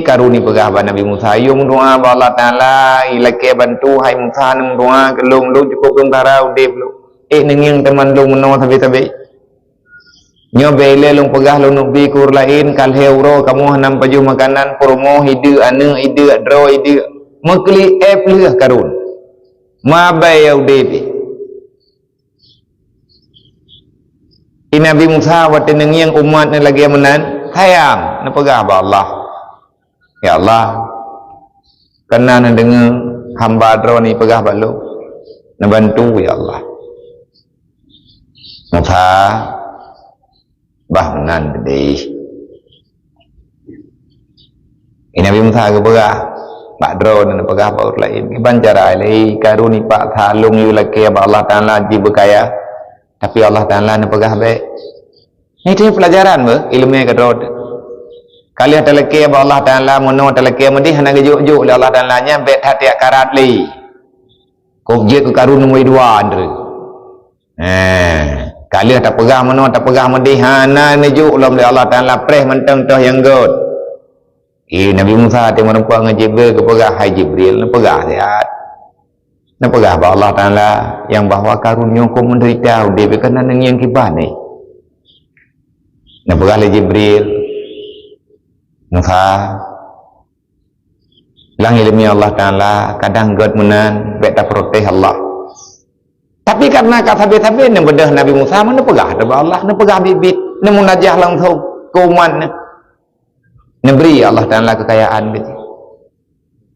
Karun ni pegah Nabi Musa yung doa ba Allah Ta'ala ilake bantu hai Musa nang doa kelung lu cukup belum tarau dep lu nenging teman lu meno tapi nyobe le lu pegah lu nubi kur lain kal heuro kamu hanam baju makanan promo hide anu ide draw ide mekli leh Karun mabai au depi Nabi Musa watin yang umat ni lagi menan hayam na pegah ba Allah ya Allah kena na dengar hamba dro ni pegah ba lu na bantu ya Allah Musa bah menan dei Nabi Musa ke pegah Pak drone na pegah baut lain iban cara lai karuni pak thalung yu lake ba Allah Taala ji berkaya tapi Allah Taala na pegah baik ni dia pelajaran be ilmu ke drone kali ada lake ba Allah Taala mono ada lake medi hana gejuk-juk le Allah Taala nya bet hati karat li kok je ke karun moi dua andre kali ada pegah mono ada pegah medi hana nejuk ulam le Allah Taala preh menteng toh yang god Nabi Musa dia menempuh dengan Jibril kepada hai Jibril nak pegah sihat nak pegah bahawa Allah Ta'ala yang bahawa karunia kau menderita dia berkenan dengan yang kibah ni nak pegah oleh Jibril Musa lang ilmi Allah Ta'ala kadang god menan beta proteh Allah tapi karena kata habis-habis nak bedah Nabi Musa mana pegah ada Allah nak pegah bibit nak munajah langsung kuman Neberi Allah Ta'ala kekayaan gitu.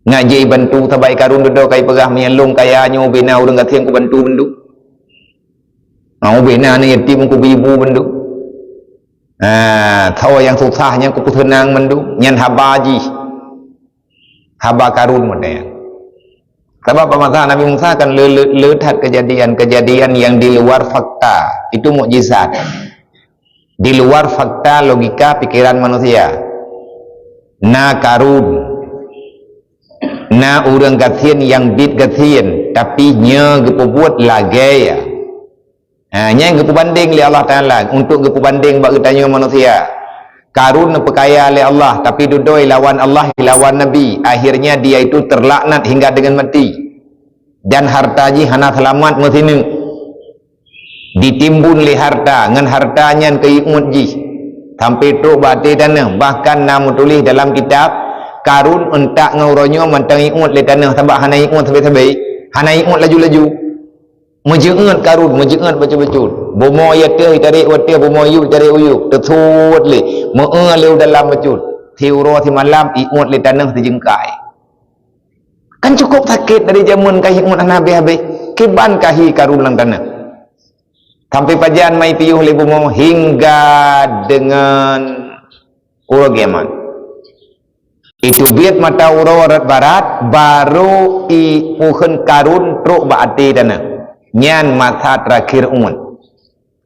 Ngaji bantu tabai karun dodo kai pegah menyelung kaya nyu bina urang gathiang ku bantu bendu. Mau bina ni yatim ku bibu bendu. Tahu yang susahnya ku tenang bendu nyan habaji. Haba karun model. Sebab masa Nabi Musa kan lehat kejadian-kejadian yang di luar fakta. Itu mukjizat. Di luar fakta logika pikiran manusia. Na karun na orang gathian yang bid gathian tapi nya gepubuat lagi ya nya gepubanding li Allah Ta'ala untuk gepubanding bagi tanya manusia karun perkaya oleh Allah tapi dudoi lawan Allah lawan Nabi akhirnya dia itu terlaknat hingga dengan mati dan harta ji hana selamat mesini ditimbun li harta ngan hartanya keikmut ji sampai tu bati tanah bahkan namu tulis dalam kitab karun entak ngauronyo mentang ikut le tanah sebab hana ikut sampai-sampai hana ikut laju-laju menjeungeut karun menjeungeut betul-betul bomo ya teh tarik watia bomo yu tarik uyuk tertut le meuleu dalam betul tiuro ti malam iut le tanah ti jengkai kan cukup sakit dari zaman kahi umur nabi habis kiban kahi karun lang tanah sampai pajan mai piuh le bomo hingga dengan uro kiamat itu biat mata uro barat baru i puhun karun truk baati tanah nyan masa terakhir umat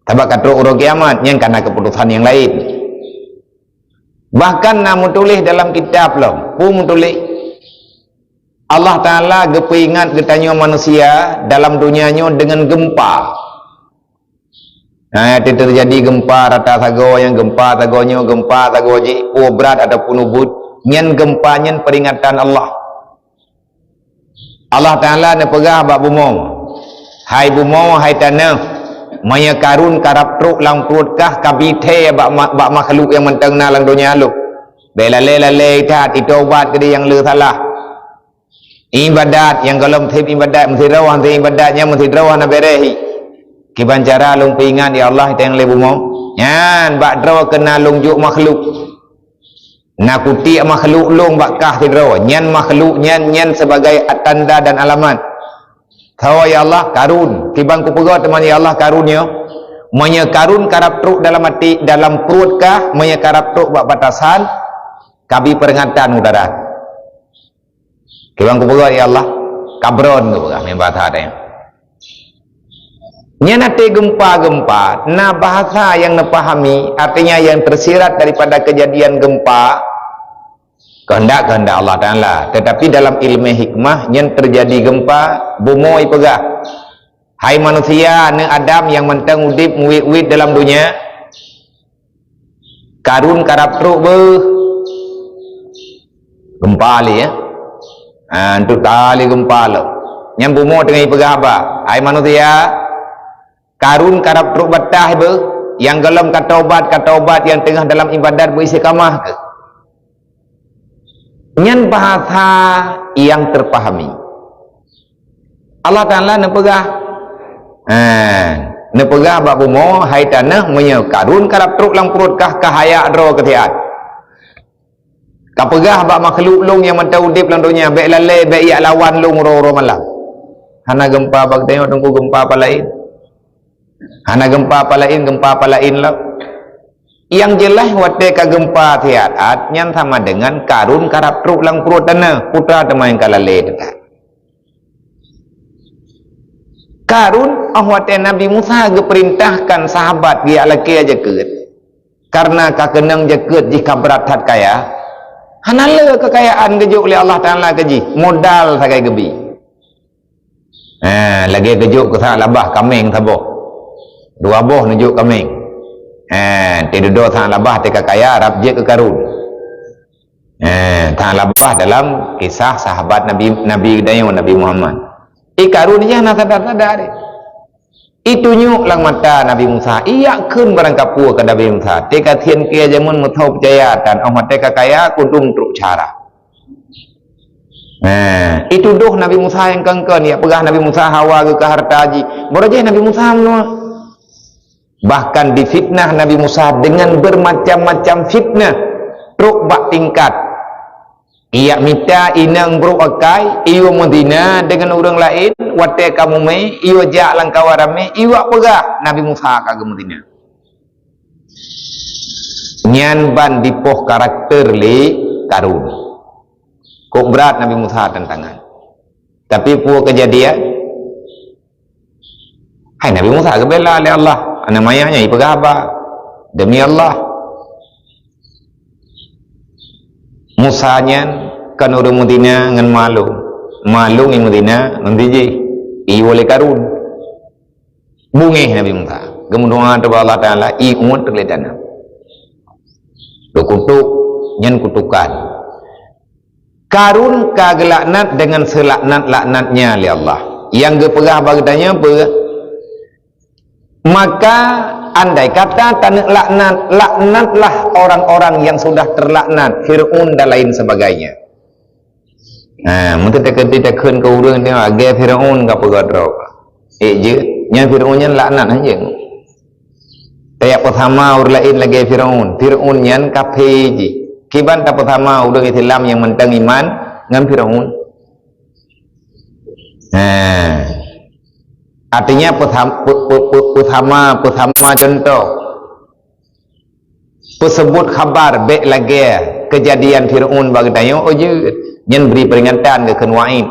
tabak kata urut kiamat nyan karena keputusan yang lain bahkan namun tulis dalam kitab lah pun tulis Allah Ta'ala gepingat getanya manusia dalam dunianya dengan gempa nah itu terjadi gempa rata sago yang gempa sagonya gempa sago ji berat ataupun ubud nyan gempa nyan peringatan Allah Ta'ala ne pegah bak bumong hai bumo hai tanah maya karun karap truk lang prutkah kabithe bak makhluk yang menteng na lang dunia lu belale tat itobat ke yang le salah ibadat yang kalau tip ibadat mesti rawah tip ibadatnya mesti rawah na berehi kiban cara lung pingan ya Allah teng le bumo nyan bak draw kena lung juk makhluk nakuti makhluk lung bak kah draw nyan makhluk nyan sebagai tanda dan alamat tahu ya Allah karun kibang ku pegat teman ya Allah karunnya manya karun karap truk dalam hati dalam perut kah manya karap truk bak batasan kabi peringatan udara kibang ku pegat ya Allah kabron ku pegat membahasa ada nyanate gempa-gempa nah bahasa yang nepahami artinya yang tersirat daripada kejadian gempa kehendak Allah Ta'ala tetapi dalam ilmu hikmah yang terjadi gempa bumoi pegah hai manusia ne Adam yang mentang udip nguit-uit dalam dunia karun karap truk gempa li ya antu tali gempa lo yang bumo dengan pegah apa hai manusia karun karap truk batah yang gelam kata obat yang tengah dalam ibadat beristiqamah ke nyan bahasa yang terpahami Allah Ta'ala nepegah nepegah bak bumo hai tanah menya karun karap truk lang perut kah kahaya dro ketiat kapegah bak makhluk long yang mentau udip lang dunia baik lalai baik yak lawan long ro malam hana gempa bak tengok tunggu gempa apa lain hana gempa apa lain lah yang jelas wate ka gempa tiat yang sama dengan karun karap truk lang perut tanah putra teman kalale dekat karun wate Nabi Musa geperintahkan sahabat dia laki aja ket karena kakenang jaket jika berat hat kaya hanale kekayaan gejuk oleh Allah Ta'ala keji modal sakai gebi lagi gejuk ke labah kameng saboh dua boh nujuk kameng tidak do tang labah teka kaya rabje ke karun tang labah dalam kisah sahabat Nabi Dayo Nabi Muhammad karun nya na sadar itu nyuk lang mata Nabi Musa iya kun barang kapua ke Nabi Musa teka tien kia jamun muthau percaya dan ahmad teka kaya kudung truk cara itu doh Nabi Musa yang kengken ya pegah Nabi Musa hawa ke harta haji borajeh Nabi Musa menua bahkan difitnah Nabi Musa dengan bermacam-macam fitnah truk bak tingkat ia minta inang bro akai iyo Madinah dengan orang lain wate kamu me iyo jak lang kawarame iyo pegah Nabi Musa ka Madinah nyan ban dipoh karakter li karun kok berat Nabi Musa tantangan tapi puo kejadian hai Nabi Musa kebela oleh Allah namanya ipegah apa demi Allah Musanya kan orang Madinah ngan malu yang Madinah nanti iwale karun bunge Nabi Musa kemudian Allah Ta'ala umut terlihatana kutuk nyan kutukan karun kagelaknat dengan selaknat-laknatnya oleh Allah yang gepegah bagdanya maka andai kata tanah laknatlah orang-orang yang sudah terlaknat Fir'aun dan lain sebagainya mungkin kita kun ke urang tengok agak Fir'aun ke pegadrok je nya Firaun nya laknat aja kayak pertama orang lain lagi Firaun nya kafir je kiban tak pertama orang Islam yang mentang iman dengan Firaun artinya pertama contoh pesebut khabar baik lagi kejadian Firaun bagi tanya oh je nyen beri peringatan ke kenwain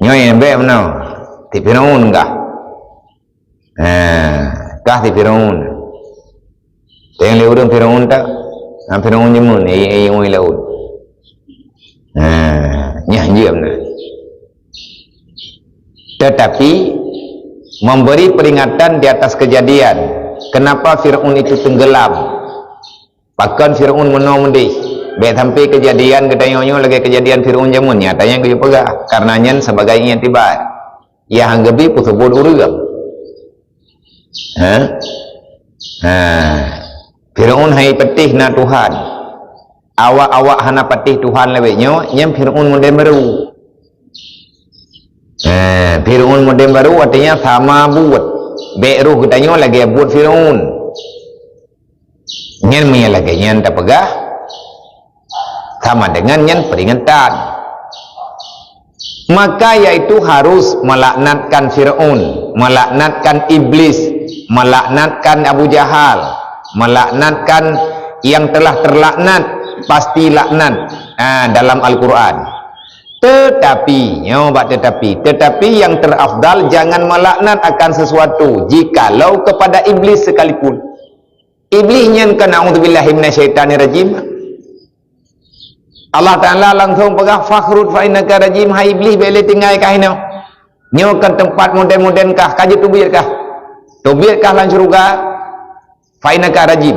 nyoy baik mana ti Firaun kah kah ti Firaun tengok urang Firaun tak Firaun jemun ai oi laut nyah diam nah tetapi memberi peringatan di atas kejadian kenapa Firaun itu tenggelam bahkan Firaun menomdih baik sampai kejadian kedayonyo lagi kejadian Firaun jamun nyatanya dia pegah karenanya sebagai intibar ya hanggabi pusebut urang Firaun hai petih na Tuhan awak hana petih Tuhan lebihnya nyam Firaun model baru Firaun model baru artinya sama buat beruh katanya lagi buat Firaun nyen punya lagi nyen tak pegah sama dengan nyen peringatan maka yaitu harus melaknatkan Firaun melaknatkan iblis melaknatkan Abu Jahal melaknatkan yang telah terlaknat pasti laknat dalam Al-Quran tetapi yang terafdal jangan melaknat akan sesuatu jikalau kepada iblis sekalipun iblisnya kan na'udzubillahi minasyaitanirrajim Allah Ta'ala langsung pegah fakhrud fa innaka rajim hai iblis boleh tinggal kah ini nyo kan tempat moden-moden kah kaje tubir kah lan syurga fa innaka rajim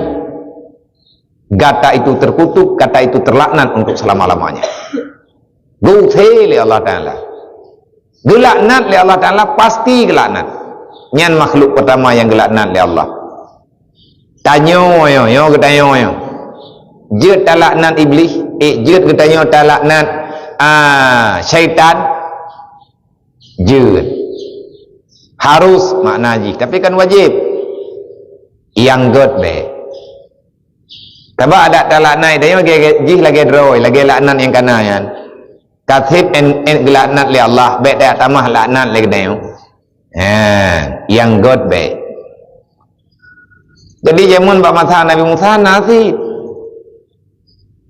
kata itu terkutuk kata itu terlaknat untuk selama-lamanya Gulthi li Allah Ta'ala gelaknat li Allah Ta'ala pasti gelaknat nyan makhluk pertama yang gelaknat li Allah tanyo yo ketanyo yo je talaknat iblis je ketanyo talaknat syaitan je harus makna ji tapi kan wajib yang god be tabak ada talaknat tanyo lagi droi lagi laknat yang kanayan katib en gelaknat li Allah baik dah tamah laknat lagi dayo yang god baik jadi zaman Pak Masa Nabi Musa nasi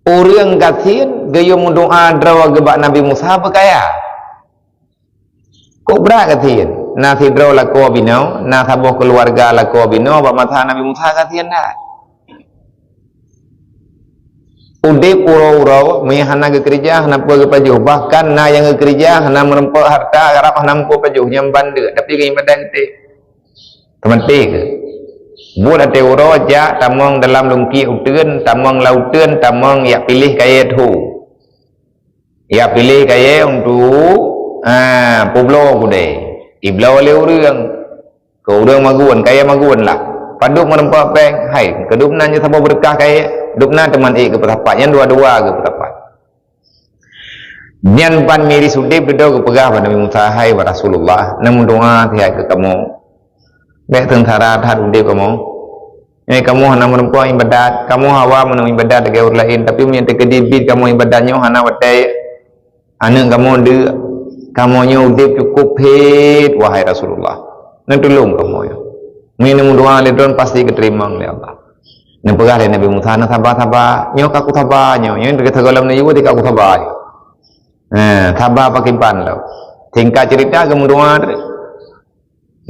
orang kasin gaya doa draw gebak Nabi Musa berkaya kok berat kasin nasi draw lako binau nasabuh keluarga lako binau Pak Masa Nabi Musa kasin dah udah pura-pura mehana ke kerja hana pergi pajuh bahkan na yang ke kerja hana merempah harta harap hana mempunyai pajuh yang bandar tapi ke ibadah kita teman-teman ke buat ada orang aja tamang dalam lungki utun tamang lautan tamang ya pilih kaya tu ya pilih kaya untuk pueblo kude iblau oleh orang ke orang maguan kaya maguan lah paduk merempah peng hai kedupnanya sama berkah kaya dupna teman ke petapat yang dua-dua ke petapat nyan pan miri sudip dedo ke pegah pada Nabi Musa hai wa Rasulullah namun doa tiap ke kamu baik tentara tat udip kamu kamu hana merempah ibadat kamu hawa menang ibadat dengan orang lain tapi minta kedibit kamu ibadatnya hana watai anak kamu de kamu nya udip cukup hit wahai Rasulullah nan tolong kamu ya minum doa ledon pasti keterima oleh Allah nan pegah le Nabi Musa na sabar nyo aku sabar nyo dekat segala ni juga aku sabar sabar pakai pan lo tingkat cerita kamu doa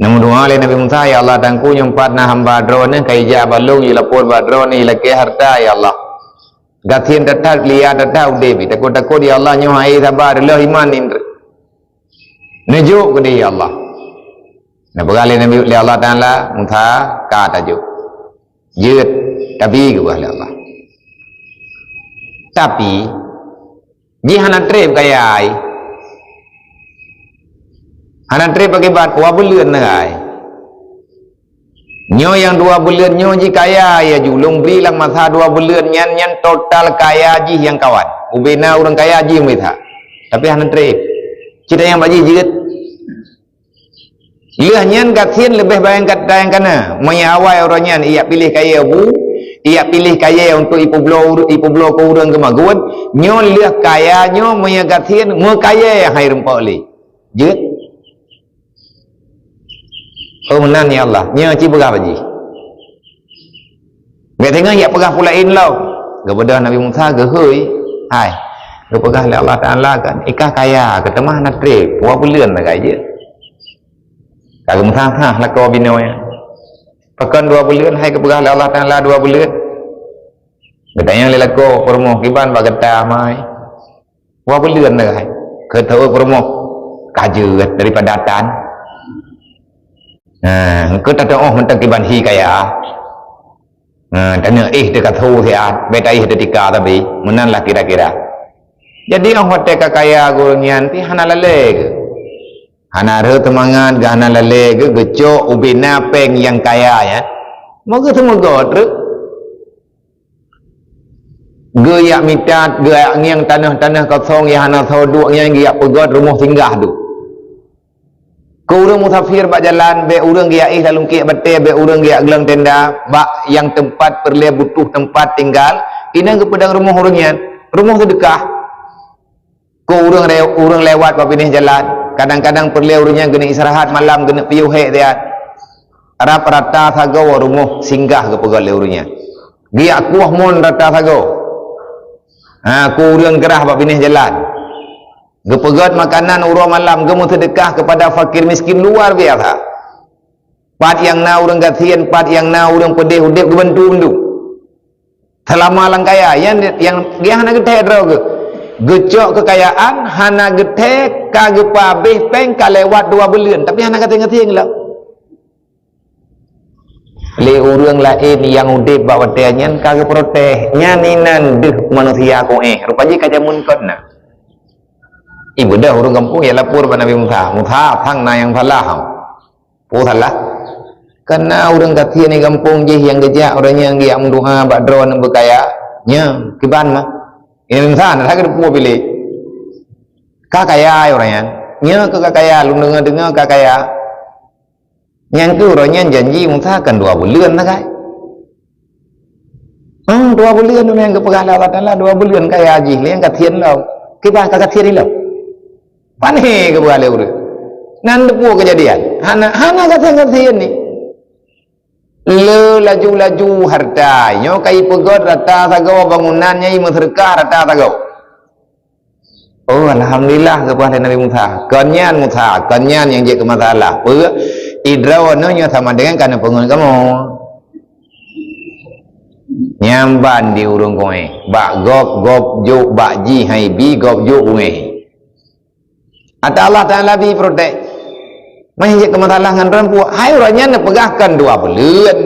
namun doa le Nabi Musa ya Allah tangku nyempat na hamba drone kai ja balung ila por badrone ila ke harta ya Allah gatin tetap lihat tetap debi takut ya Allah nyo hai sabar lo iman indra nejo ke ya Allah na pegale Nabi le Allah Taala Musa ka tajuk yut tapi ke Allah tapi jihana trep kayai anak trip pakai bat 2 bulan ngai nyo yang 2 bulan nyo ji kaya ya julung beri lang masa 2 bulan nyan total kaya ji yang kawan ubena orang kaya ji mitha tapi anak trip cerita yang baji jiget Liah nyan gatien lebih bayang kata yang kana. Maya awal orang nyan ia pilih kaya bu, ia pilih kaya untuk ipu blo ko urang ke magun. Nyo liah kaya nyo maya gatien me kaya yang hai rempa li. Je. Oh menan ya Allah. Nyo ci begah baji. Gat tengah ia pegah pulain lau. Kepada Nabi Musa ke heuy. Hai. Ke pegah le Allah Taala kan. Ikah kaya ke temah na tre. Wa buleun lah je. Kalau muntah lah kau binoy. Pakan 2 bulan hai kepegah Allah Taala 2 bulan. Katanya lelako permoh kiban bagata mai. 2 bulan dah hai. Ke tahu permoh kaju daripada tan. Ke tak tahu mentang kiban hi kaya. Tanya dekat tahu siat, betai detika tapi menan lah kira-kira. Jadi orang hotel kaya gurunyan ti hana lele. Hana re temangan gana lele ge geco ubina peng yang kaya ya. Moga semoga truk. Ge yak mitat ge yang tanah-tanah kosong yang hana soduk yang ge yak pegot rumah singgah tu. Ke urang musafir bak jalan be urang ge yak dalam ki bete be urang ge yak gelang tenda bak yang tempat perle butuh tempat tinggal ina ke pedang rumah urangnya. Rumah sedekah. Ke urang lewat bak pinih jalan. Kadang-kadang perlu urangnya kena istirahat malam kena piuh hek dia. Arab rata sago rumah singgah ke pegal urangnya. Dia kuah mon rata sago. Ku urang gerah bab binih jalan. Ge pegat makanan urang malam ge mu sedekah kepada fakir miskin luar biasa. Pat yang na urang gatien, pat yang na urang pedih udip ge bantu-bantu. Selama lang kaya yang dia hana gede dro ge. Gecok kekayaan hana gede kagepa beh peng kalewat 2 bulan tapi hana kata ngetieng lah le urang lain yang udip bawa teanyan kage proteh nyaninan deh manusia ko rupanya kaca munkot na ibu dah urang kampung ya lapor pada Nabi Musa thang na yang salah po salah karena urang gatien ni kampung je yang gejak orangnya yang doa bak drone berkaya nya kiban mah insan lah ke depu pilih kakaya orangnya nya ke kakaya lu dengar kakaya yang tu orangnya janji mengatakan 2 bulan lah kai 2 bulan tu yang kepegah Allah Taala 2 bulan kaya haji yang katien lau kibah katien ni lau paneh ke balik urang nan depu kejadian hana katien ni le laju-laju harta nyo kai pegot rata sago bangunannya i sedekah rata sago. Oh alhamdulillah kepada Nabi Musa. Kanyan yang je ke masalah. Idrawana nyo sama dengan kana pengun kamu. Nyamban di urung koe. Bak gop jo bak ji hai bi gop jo koe. Ata Allah Taala bi protect. Mahijak kemasalah dengan rempu hai orangnya nak pegahkan 2 bulan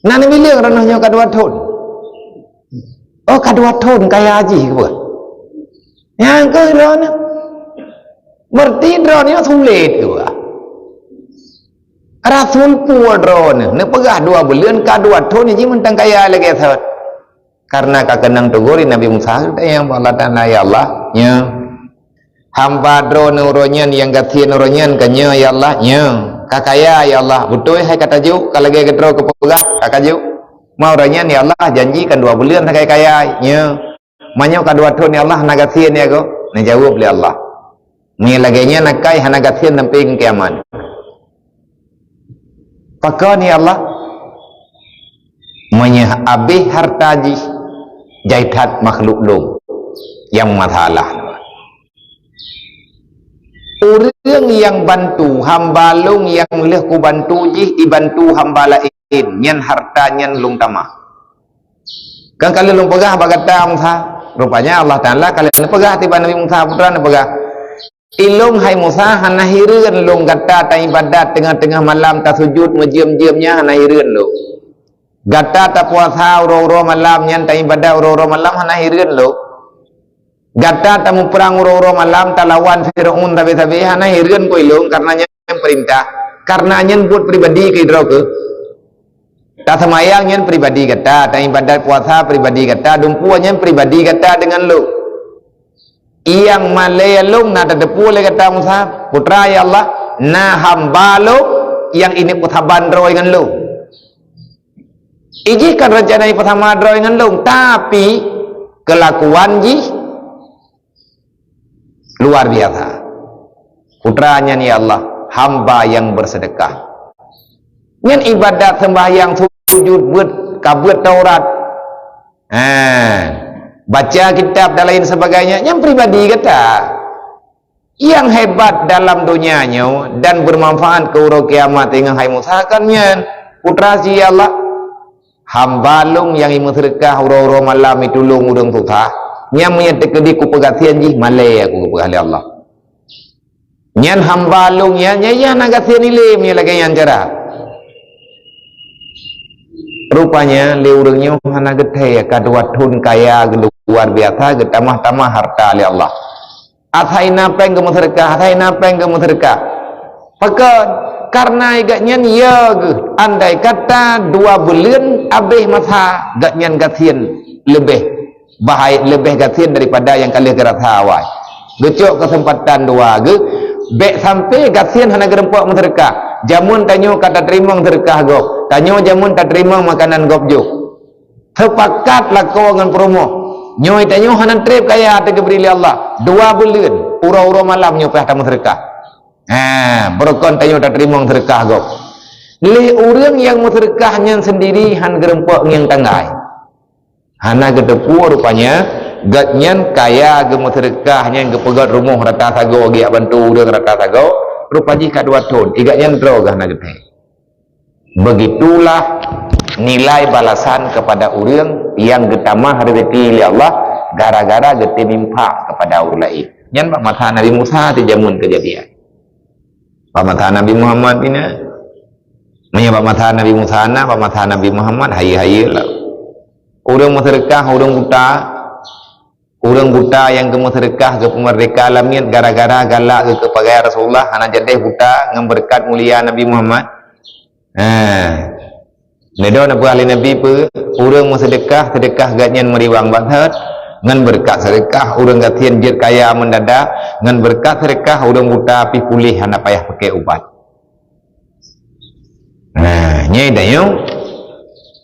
nani bilang ranahnya ka 2 tahun oh ka 2 tahun kaya haji ke bukan yang ke drone berarti drone nya sulit ke bukan rasul pu drone nak pegah 2 bulan ka 2 tahun ni mentang kaya lagi sat karena ka kenang tuguri Nabi Musa yang Allah Taala ya Allah nya hamba drone uronyan yang gatien uronyan kanya ya Allah nya kakaya ya Allah betul hai kata ju kalau ge gedro ke pegah kakaju mau uronyan ya Allah janjikan 2 bulan kaya nya manyo ka 2 tahun ya Allah na gatien ya go na jawab le Allah ni lagenya nakai hana gatien sampai kiamat pakon ya Allah manya abih hartaji jaitat makhluk lum yang masalah orang yang bantu hamba long yang leh ku bantu jih dibantu hamba lain nyan harta nyan lung tamah kan kalau lung pegah bagata Musa rupanya Allah Taala kalian pegah tiba Nabi Musa putra pegah ilung hai Musa hana hireun lung gata ta ibadat tengah-tengah malam ta sujud mejiam-jiamnya hana hireun lo gata ta puasa uro-uro malam nyan ta ibadat uro-uro malam hana hireun lo gata tamu perang uro-uro malam talawan Fir'aun tabe-tabe hana hireun ko ilung karena nyen perintah karena nyen buat pribadi ke idro ke ta semayang nyen pribadi gata ta ibadat puasa pribadi gata dumpu nyen pribadi gata dengan lu yang malaya lung na depu le kata Musa putra ya Allah na hamba lu yang ini putaban dro dengan lu. Ijikan rencana ini pertama dro dengan lu, tapi kelakuan ji luar biasa. Putranya ni Allah, hamba yang bersedekah. Nyen ibadat sembahyang sujud buat kabut Taurat. Baca kitab dan lain sebagainya, yang pribadi kata yang hebat dalam dunianya dan bermanfaat ke urang kiamat dengan hai musahakannya putra si Allah hamba long yang imu sedekah urang-urang malam itu long udang tutah nyam menyedekah ku pegatian ji malai aku ku pegah Allah nyan hamba long ya nyaya nagatian ile punya lagi yang cara rupanya le urangnya hana geteh kadua tun kaya luar biasa getamah-tamah harta oleh Allah. Athai napeng ke sedekah, athai napeng ke sedekah. Pakat karena igaknya ya andai kata 2 bulan abih masa gaknya gatien lebih bahaya lebih gatien daripada yang kali gerat hawai. Gecok kesempatan 2 ge bek sampai gatien hana gerempok sedekah. Jamun tanyo kata terima sedekah gop. Tanyo jamun tak terima makanan gop jo. Sepakat lako dengan promo. Nyoy tanyo hanan trip kaya hati keberi Allah 2 bulan ura-ura malam nyopah tamu sedekah berkon tanyo tak terima sedekah gop le orang yang sedekahnya sendiri han gerempok yang tanggai hana gedepu rupanya gatnyan kaya gemu sedekahnya yang gepegat rumah rata sago gi bantu urang rata sago rupanya kadua ton igatnya drog hana gede begitulah nilai balasan kepada orang yang getamah rezeki oleh Allah gara-gara gete mimpa kepada orang lain. Nyan pak mata Nabi Musa di jamun kejadian. Pak mata Nabi Muhammad ini, punya pak mata Nabi Musa na, pak mata Nabi Muhammad hayi lah. Orang sedekah, orang buta yang kemu sedekah ke pemerdeka alamnya gara-gara galak ke kepada Rasulullah, anak jadi buta ngemberkat mulia Nabi Muhammad. Nedo nak ahli Nabi pe urang sedekah gatnyan meriwang banget ngan berkat sedekah urang gatien jet kaya mendadak ngan berkat sedekah urang buta pi pulih hana payah pakai ubat. Nyai dayo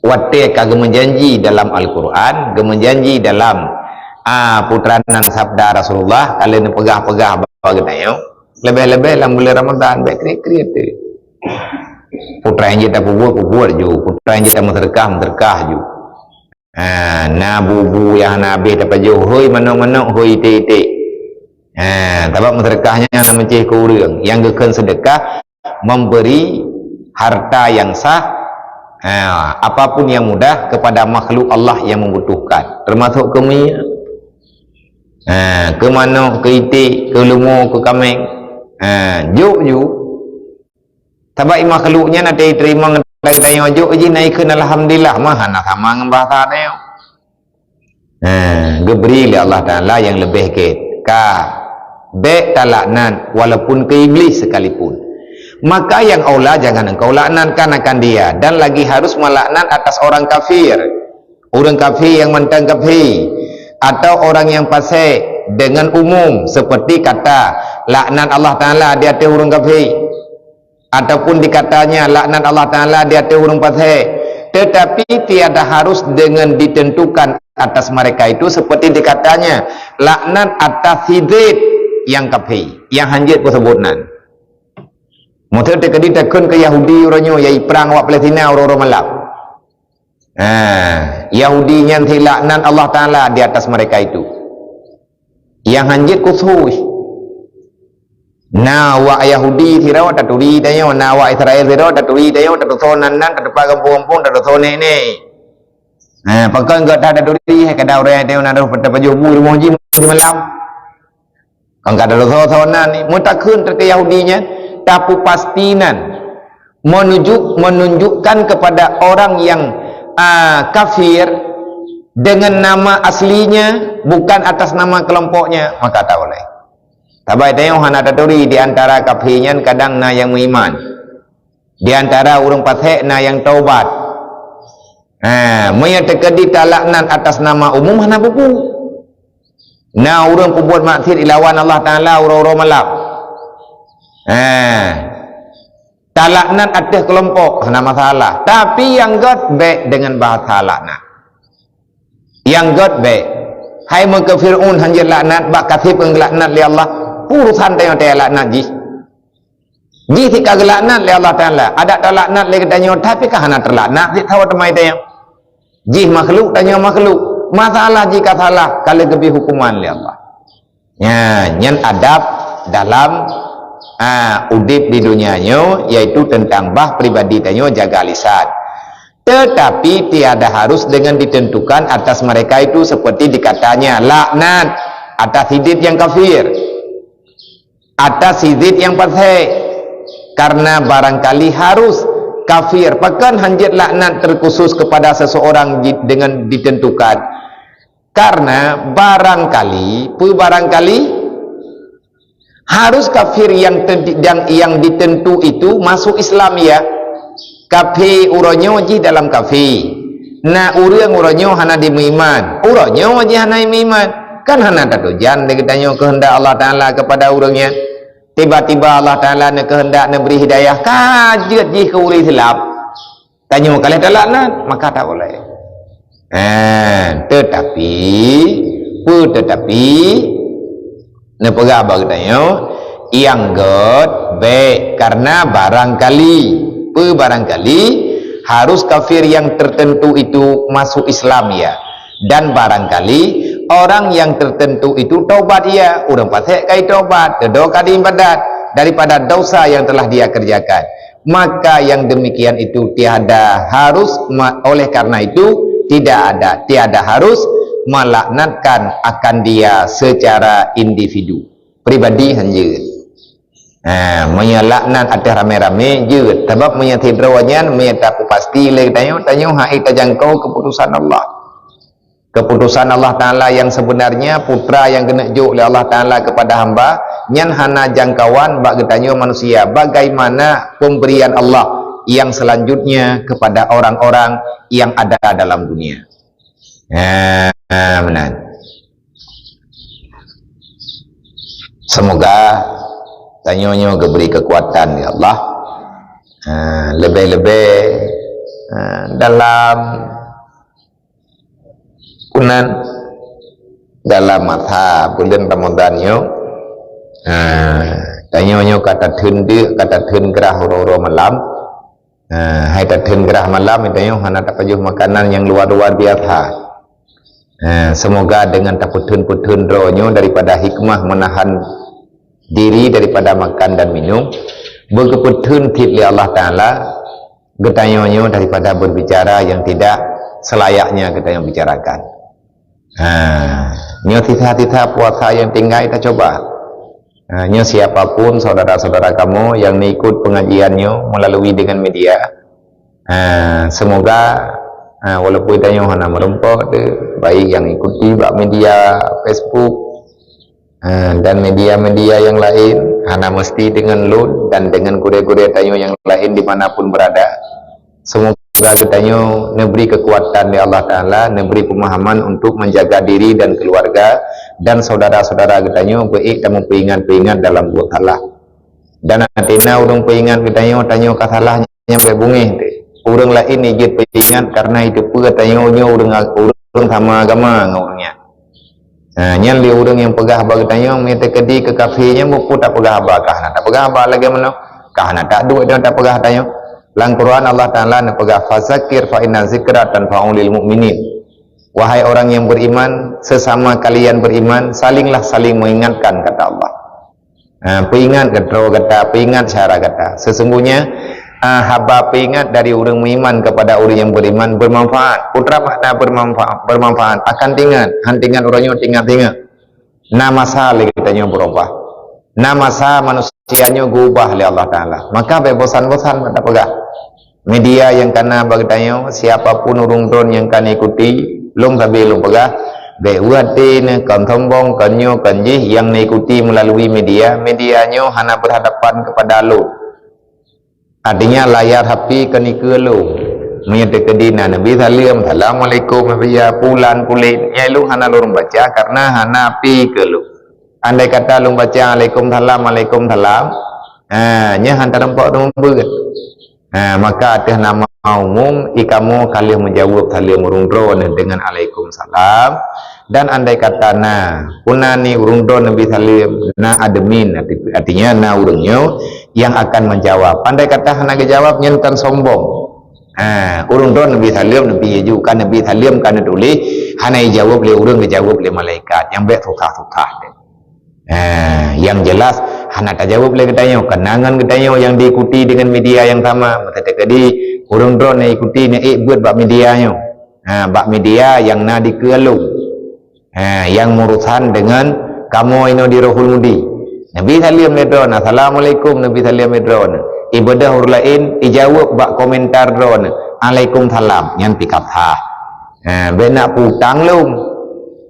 wate kagem menjanji dalam Al-Qur'an gemenjanji dalam putranan sabda Rasulullah kalian pegah-pegah bagi dayo lebih-lebih dalam bulan Ramadan baik kriet putra yang kita buat ju putra yang kita menterkah ju na bubu yang nabi dapat ju hoi manong hoi ite sebab menterkahnya nak mencih ke urang yang gekan sedekah memberi harta yang sah apapun yang mudah kepada makhluk Allah yang membutuhkan termasuk kami ke mana ke ite ke lumo ke kameng ju sebab makhluknya nak terima lagi tanya ojo uji naikkan alhamdulillah mah nak sama ngembahta neo geberi oleh Allah Ta'ala yang lebih be talaknan walaupun ke iblis sekalipun maka yang Allah jangan engkau laknatkan akan dia dan lagi harus melaknat atas orang kafir yang mentang kafir atau orang yang fasik dengan umum seperti kata laknat Allah Ta'ala di atas orang kafir ataupun dikatanya laknat Allah Ta'ala di atas orang fasik tetapi tiada harus dengan ditentukan atas mereka itu seperti dikatanya laknat atas hidayat yang kafir yang hanjit persebutan motor tekadi takun ke Yahudi orangnya yai perang awak Palestina orang-orang malam Yahudi yang laknat Allah Ta'ala di atas mereka itu yang hanjit khusus na wa Yahudi tirau taturi dayo na wa Israel tirau taturi dayo tatusonan nan tatupa kampung-kampung tatusone ni pakai enggak ada taturi hai kada orang dayo na pada pajubu rumah ji malam kan kada tatusonan ni mutakun ke Yahudinya tapi pastinan menunjukkan kepada orang yang kafir dengan nama aslinya bukan atas nama kelompoknya maka tak boleh. Tabai tayong hana taturi di antara kafirnya kadang na yang beriman. Di antara orang fasik na yang taubat. Maya tekadi talaknan atas nama umum hana buku. Na orang pembuat maksiat ilawan Allah Ta'ala orang-orang malam. Tak laknat atas kelompok, hana masalah. Tapi yang God baik dengan bahasa laknat. Yang God baik. Hai muka Fir'un hanjir laknat, bak kasih pengelaknat li Allah. Urusan tanya tanya laknat ji. Ji si kagak laknat li Allah Ta'ala. Ada tak laknat li katanya, tapi kah hana terlaknat. Si tahu temai tanya. Ji makhluk tanya makhluk. Masalah jika salah, kalau lebih hukuman li Allah. Ya, nyan adab dalam udip di dunianya, yaitu tentang bah pribadi tanya jaga lisan. Tetapi tiada harus dengan ditentukan atas mereka itu seperti dikatanya laknat atas hidit yang kafir, atas hidit yang fasik, karena barangkali harus kafir. Bahkan hanjat laknat terkhusus kepada seseorang dengan ditentukan, karena barangkali harus kafir yang ditentu itu masuk Islam ya. Kafir uronyo ji dalam kafir. Na urang uronyo hana di iman. Uronyo ji hana iman. Kan hana tatujan dikatanya kehendak Allah Ta'ala kepada urangnya. Tiba-tiba Allah Ta'ala nak kehendak nak beri hidayah. Kajet ji ke uri Islam. Tanya kalau tak laknat, maka tak boleh. Tetapi nak pergi apa katanya? Yang God baik karena barangkali harus kafir yang tertentu itu masuk Islam ya, dan barangkali orang yang tertentu itu taubat ya, orang fasik kai taubat, doa kali ibadat daripada dosa yang telah dia kerjakan, maka yang demikian itu tiada harus, oleh karena itu tiada harus melaknatkan akan dia secara individu pribadi hanya. Menyalaknan ada rame-rame je, sebab menyatidrawanya menyataku pasti tanya hai terjangkau keputusan Allah Ta'ala yang sebenarnya, putra yang kena juk oleh Allah Ta'ala kepada hamba nyan hana jangkauan bak getanya manusia, bagaimana pemberian Allah yang selanjutnya kepada orang-orang yang ada dalam dunia. Benar. Semoga tanya-nya diberi kekuatan ya Allah, lebih-lebih dalam kunan dalam masa bulan Ramadan yo, tanya-nya kata thun gerah horo malam, hai thun gerah malam itu hana tak pajuh makanan yang luar biasa. Semoga dengan taputun-putun rohnya daripada hikmah menahan diri daripada makan dan minum, berkeputun oleh Allah Ta'ala, getanyonyo daripada berbicara yang tidak selayaknya kita yang bicarakan. Nyo titah-titah puasa yang tinggal kita coba. Nyo siapapun saudara-saudara kamu yang mengikut pengajiannya melalui dengan media, semoga walaupun tanya hana merempok baik yang ikuti bak media Facebook dan media-media yang lain, hana mesti dengan load dan dengan kuda-kuda tanyo yang lain dimanapun berada. Semoga tanyo neberi kekuatan dari Allah Ta'ala, neberi pemahaman untuk menjaga diri dan keluarga dan saudara-saudara tanyo baik dan memperingat dalam buat salah. Dan nantina urang peringat tanyo kasalahnya yang berbungih urang lain ijit peringat karena itu pula tanyo urang sama agama ngurangnya. Nyan li urang yang pegah bagi tanya minta kedi ke kafirnya buku tak pegah bakah nak tak pegah ba lagi mana kah nak tak duit dia tak pegah tanya lang Quran Allah Ta'ala nak pegah fazakir fa inna zikra tanfa'ul lil mu'minin. Wahai orang yang beriman, sesama kalian beriman salinglah saling mengingatkan kata Allah. Peringat kata peringat cara kata sesungguhnya haba peringat dari orang beriman kepada orang yang beriman bermanfaat. Putra makna bermanfaat akan hantingan orangnya tinggal nama sah kitanya berubah, nama sah manusianya gubah oleh Allah Ta'ala, maka bosan-bosan tak pegah media yang kena bagi tanya siapapun urung drone yang kan ikuti long sabi long pegah beuatin kan sombong kanyo kanji yang mengikuti melalui medianya hana berhadapan kepada lo. Artinya layar HP kenika lu menyata kedina Nabi Assalamualaikum ya pulan kulit ya lu hana lu baca karena hana pi ke lu. Andai kata lu baca Waalaikumsalam nya hantar nampak tu memberat. Maka atas nama umum ikamu kalian menjawab kalian merundro dengan Waalaikumsalam. Dan andai kata punani urundro Nabi salim admin, artinya urungnya yang akan menjawab. Andai kata hendak jawab nyentan sombong. Urundro Nabi salim Nabi ju kan Nabi salim kan tulis hanai jawab le urung dijawab le malaikat yang baik tukah-tukah. Yang jelas hana tak jawab le katanya kenangan katanya yang diikuti dengan media yang sama. Tadi urung drone ikuti buat bak medianya. Bak media yang dikeluh. Yang urusan dengan kamu ini di Rohul Mudi. Nabi salim le drone. Assalamualaikum Nabi salim le drone. Ibadah lain dijawab bak komentar drone. Waalaikumsalam yang pikap be nak putang lum.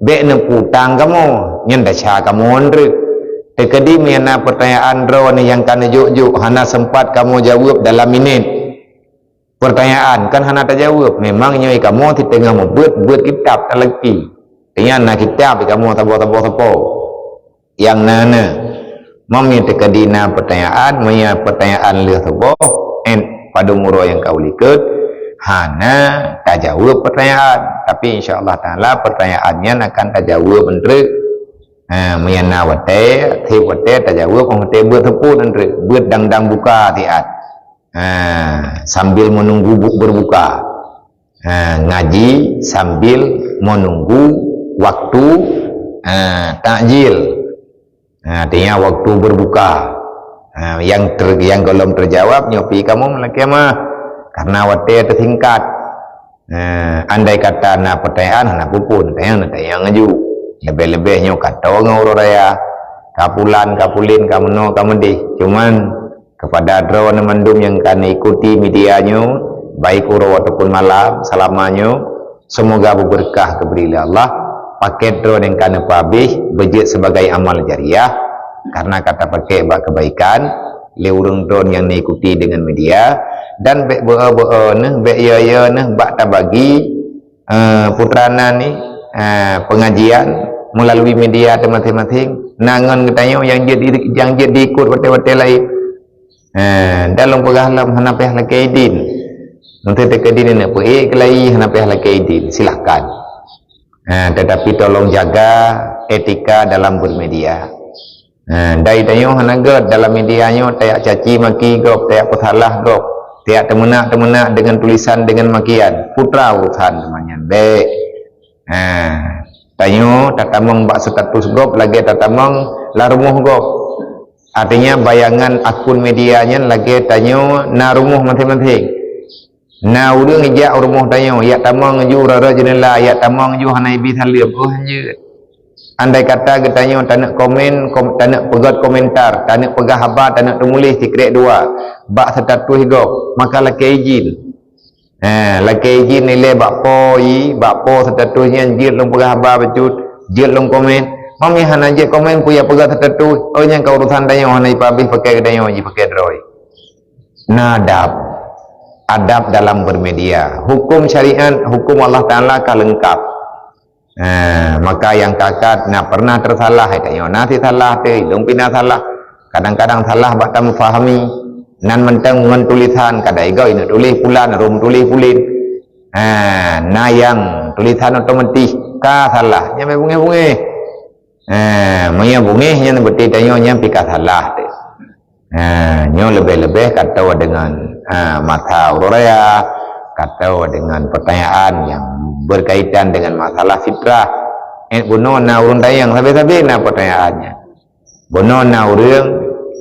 Be nak putang kamu yang dah kamu ondre. Tekadi mana pertanyaan drone yang kan juk hana sempat kamu jawab dalam minit. Pertanyaan kan hana tak jawab. Memangnya kamu di tengah membuat kitab tak lagi. Dengan nak kitab kamu tapo. Yang nana mami tekadi pertanyaan, maya pertanyaan leh tapo pada umur yang kau likut hana tak jawab pertanyaan. Tapi insya-Allah taala pertanyaannya akan tak jawab bener. Meyana wate tak jawab wate buat tepun bener. Buat dang buka tiat. Sambil menunggu berbuka. Ngaji sambil menunggu waktu takjil. Artinya waktu berbuka. Yang belum terjawab nyopi kamu melaki mah karena wate tersingkat. Andai kata pertanyaan pupun tayang ngaju. Lebih-lebihnya kata ngurus raya kapulin kamu deh. Cuman kepada drone mandum yang kan ikuti medianya baik uro ataupun malam selamanya semoga berberkah kepada Allah. Pakai drone yang kan habis bejit sebagai amal jariah karena kata pakai bak kebaikan le urung drone yang diikuti dengan media dan bek bak tabagi putrana ni pengajian melalui media masing-masing nangan katanya yang dia diikut hotel-hotel lain. Dalam pengahlam hanapeh lakaidin nanti tekadin nak pergi kelai hanapeh lakaidin silakan. Tetapi tolong jaga etika dalam bermedia. Dari tayo hanaga dalam medianya tayak caci maki gop, tayak pesalah gop, tayak temenak dengan tulisan dengan makian. Putra urusan temannya baik. Tayo tatamang bak status gop lagi tatamang larumuh gop. Artinya bayangan akun medianya lagi tanyo narumuh masing-masing. Urang ijak rumuh tanyo ya tamang ju rara jenela ya tamang ju hanai bi salim anjir. Andai kata katanya tak nak komen, tak nak pegat komentar, tak nak pegah khabar, tak nak tulis tikrek dua bak status gop maka laki izin. Laki izin nilai bakpo statusnya jil long pegah khabar becut jil long komen mami hana je komen puya pegah status yang kau urusan tanya hanai pabih pakai katanya pakai droid. Adab dalam bermedia, hukum syariat, hukum Allah Ta'ala kah lengkap. Maka yang kakak pernah tersalah katanya nanti salah dong pina salah kadang-kadang salah bak tak memfahami nan mentang dengan tulisan kadai gau ini tulis pulan rum tulis pulin yang tulisan otomatis ka salah nya bunge maya bunge nya berarti tanyo nya pika salah nyo lebih-lebih kata dengan mata uraya kata dengan pertanyaan yang berkaitan dengan masalah fitrah. Bono na urang tayang sabi-sabi pertanyaannya. Bono na urang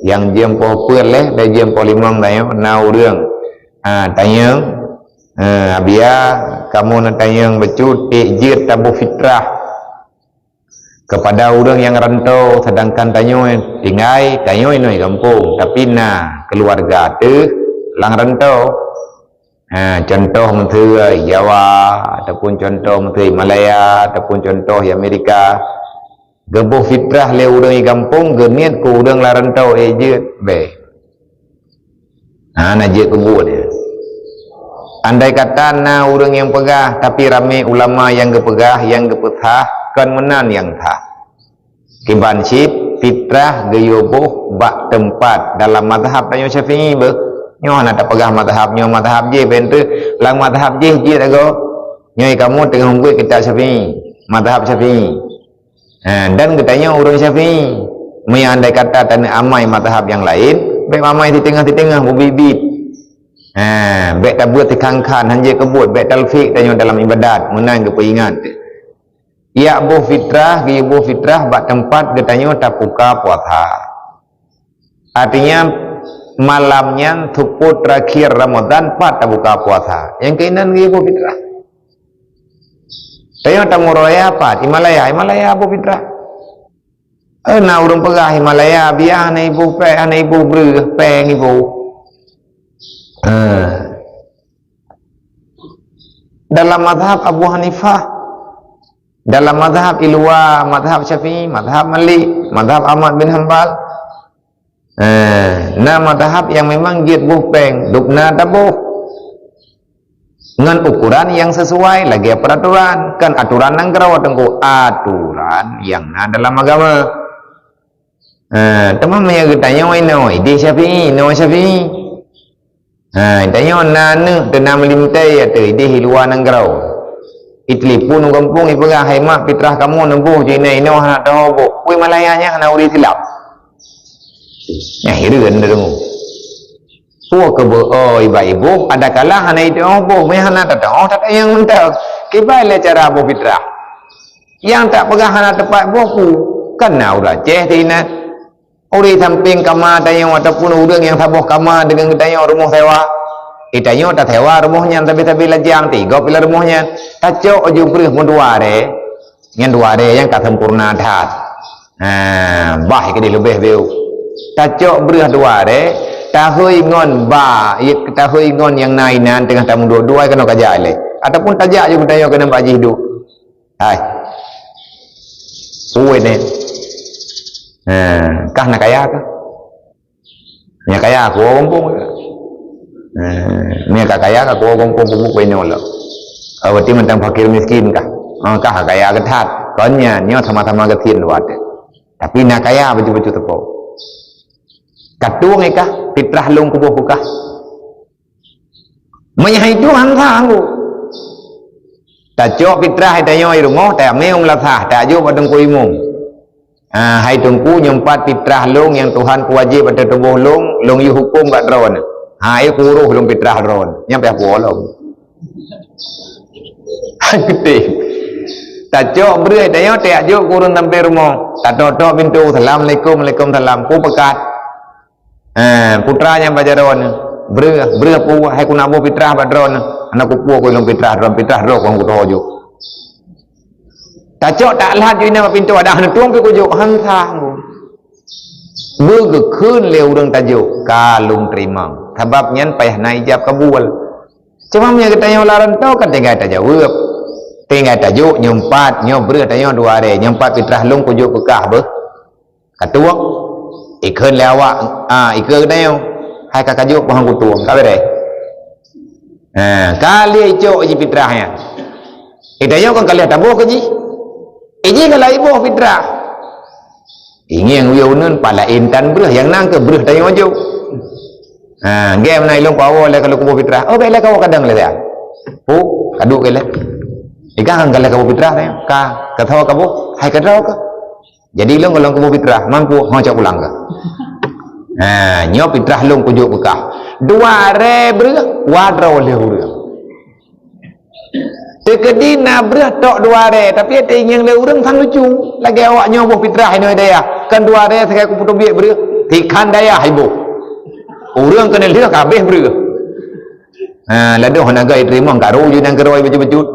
yang jempo perleh dan jempo limang tayo na urang tayang abia kamu na tayang becut ijir tabu fitrah kepada orang yang rantau sedangkan tayo tinggai tayo ini kampung tapi keluarga tu lang rantau. Contoh menteri Jawa ataupun contoh menteri Malaya ataupun contoh Amerika gebuh fitrah le urang kampung geniat ku urang la rantau ejit be najik kebu dia. Andai kata urang yang pegah tapi ramai ulama yang gepegah yang gepethah kan menan yang tah kiban sip fitrah geyoboh bak tempat dalam mazhab tanya Syafi'i ber nyo nak tak pegah mazhab nyo mazhab je bentu lang mazhab je tak go nyoi kamu tengah hungkui kitab Syafi'i mazhab Syafi'i dan katanya orang Syafi'i yang andai kata tanah amai mazhab yang lain baik amai di tengah-tengah berbibit baik tak buat tikangkan hanya kebut baik talfiq tanya dalam ibadat menang kepingat ya bu fitrah gi bu fitrah bak tempat katanya tak buka puasa artinya malamnya tuput terakhir Ramadan pat tak buka puasa yang keinginan gi bu fitrah tanya tamu roya apa Himalaya bu fitrah na urung pegah Himalaya biar ana ibu ber peng ibu dalam mazhab Abu Hanifah dalam mazhab Ilwa mazhab Syafi'i mazhab Malik mazhab Ahmad bin Hanbal mazhab yang memang giat buh peng dukna tabuh dengan ukuran yang sesuai lagi peraturan kan aturan nang kerawa tengku aturan yang ada dalam agama teman yang tanya wai di Syafi'i Syafi'i tanya nana tenam limtai atau di hiluan nang kerawa itlipun kampung ipegah hemat fitrah kamu nembuh je ini nak tahu bu kui malayanya nak uri silap ya hiruan dengu puak ke ibu ada kalah hana itu bu me hana tak tahu tak yang mentak kibai le cara bu fitrah yang tak pegah hana tepat bu kan nak ura ceh tina uri samping kama tanya ataupun urang yang sabuh kama dengan tanya rumah sewa itanya tak sewa rumahnya tapi lajang tiga pila rumahnya taco ojo brih mun duare ngan duare yang tak sempurna dah bah ke di lebih view taco brih duare tahui ngon ba yet tahui ngon yang nainan tengah tamu dua-dua kena kajak le ataupun tajak je tanya kena baji hidup hai uwe ne kah nak kaya kah nya kaya aku kampung ni kaya aku kampung bubuk benyola berarti mentang fakir miskin kah kah kaya ketat konya nyo sama-sama ketin luat tapi nak kaya betul-betul tepo katung kah fitrah lung kubuh bukah menyai itu hang-hang tak cok fitrah itanyo irungoh tak meung latah tak jo badeng kuimung hai tungku nyempat fitrah lung yang Tuhan kuwajib pada tubuh lung yu hukum kat dron hai kuruh lung fitrah dron nyampe apa lung gede tak cok berai dayo tak jo kurun sampai rumah tak tok pintu assalamualaikum waalaikumsalam ku pekat putranya bajaron ber pu hai ku nabu fitrah badron anak ku pu lung fitrah dron kong ku tojo tacok tak lahat jina pintu ada hana tuang ke kujuk hangsa bege keun le urang tajuk kalung terima sebabnya payah na ijab kabul cuma nya katanya laran tau kan tinggal tajawab tinggal tajuk nyempat nyobre tanya dua are nyempat fitrah lung kujuk kekah be katuak ikun le awak ikun tanya hai kakajuk pohang kutuang ka bere kali icok ji fitrahnya itanya kan kali tabuh ke ji iji kalau ibu fitrah ingin wiunun pala intan berah yang nang ke berah tanya ojo game nai long pawo le kalau kubu fitrah oh bela kau kadang le ya kaduk le ikang kalau kubu fitrah ne ka katawa kabu hai katawa ka jadi long kalau kubu fitrah mampu ngocok ulang ka nyo fitrah long kujuk bekah dua re berah wadro le urang tekedi na berah tok dua re tapi ada yang le urang sang lucu lagi awak nyoboh fitrah ini daya kan dua re sekai ku putu biak berah tikan daya haibo urang kena lihat kabeh berah lalu hanaga terima karu je nang keroi betul-betul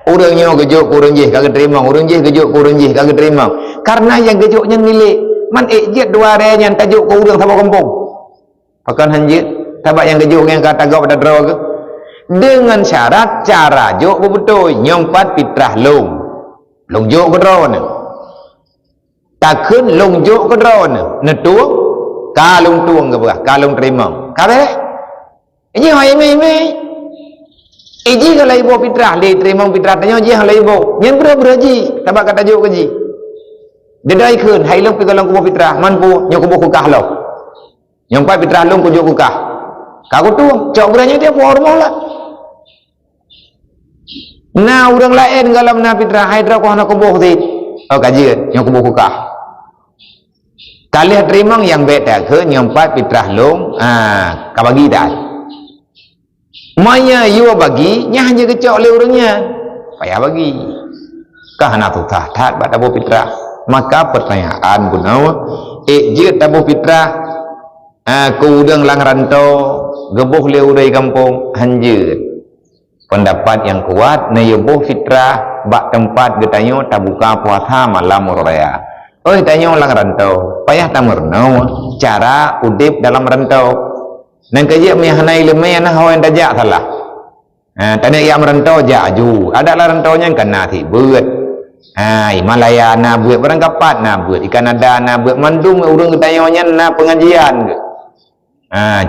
urang nyo gejuk urang je kagak terima urang je gejuk urang je kagak terima karena yang gejuknya nilai man ejit dua re yang tajuk ke urang sama kampung akan hanjit tabak yang gejuk yang kata gau pada draw ke dengan syarat cara jok betul nyompat fitrah lung jok ke drone takun lung jok ke drone netuang kalung tuang ke berah kalung terima kabeh ini hai me iji kalau ibu fitrah le terima fitrah tanya ji halai ibu yang berji tabak kata jok ke ji Dia dah ikut, hai long pergi dalam kubur fitrah, mampu nyok kubur kukah lo. Yang pai fitrah long kujuk kukah. Kau tu, cok beranya dia formal lah. Nah, orang lain kalau na fitrah, hai drau kau nak kubur ti. Oh kaji, nyok kubur kukah. Kali terima yang beda ke, yang pai fitrah long, kau bagi dah. Maya you bagi, nya hanya kecok le orangnya. Payah bagi. Kah nak tu tat pada kubur fitrah. Maka pertanyaan punau je tabuh fitrah ku udang lang rantau gebuh le udai kampung hanjut pendapat yang kuat na yebuh fitrah bak tempat getanyo tabuka puasa malam raya oi tanyo lang rantau payah tamurno cara udip dalam rantau nang kaje mi hanai lemai ana hawan dajak salah tanya yang merantau jaju ada lah rantaunya kena ti beut Himalaya na buat barang kapat na buat ikan ada na buat mandung urang ketanyonya na pengajian ke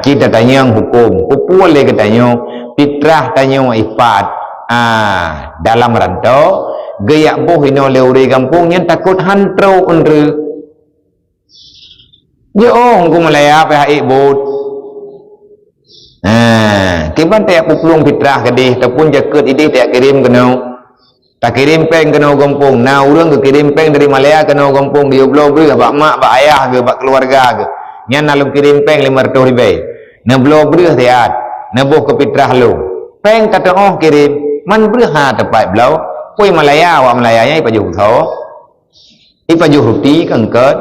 kita tanyang hukum kupul le ketanyo fitrah tanyo ifat dalam rantau gaya boh ino le uri kampung yang takut hantro undre ku Malaya pa ibut kiban tak puplung fitrah kedih ataupun jaket idih tak kirim kena tak kirim peng kena kampung. Nah, orang ke kirim peng dari Malaya kena kampung. Dia belum beri bak mak, bak ayah ke, bak keluarga ke. Yang nak kirim peng 500 ribu. Nah, belum beri tiat. Nah, boh ke fitrah lu. Peng kata kirim. Man beri tepat belau. Pui Malaya, awak Malayanya ipajuh tho. Ipajuh roti kengket.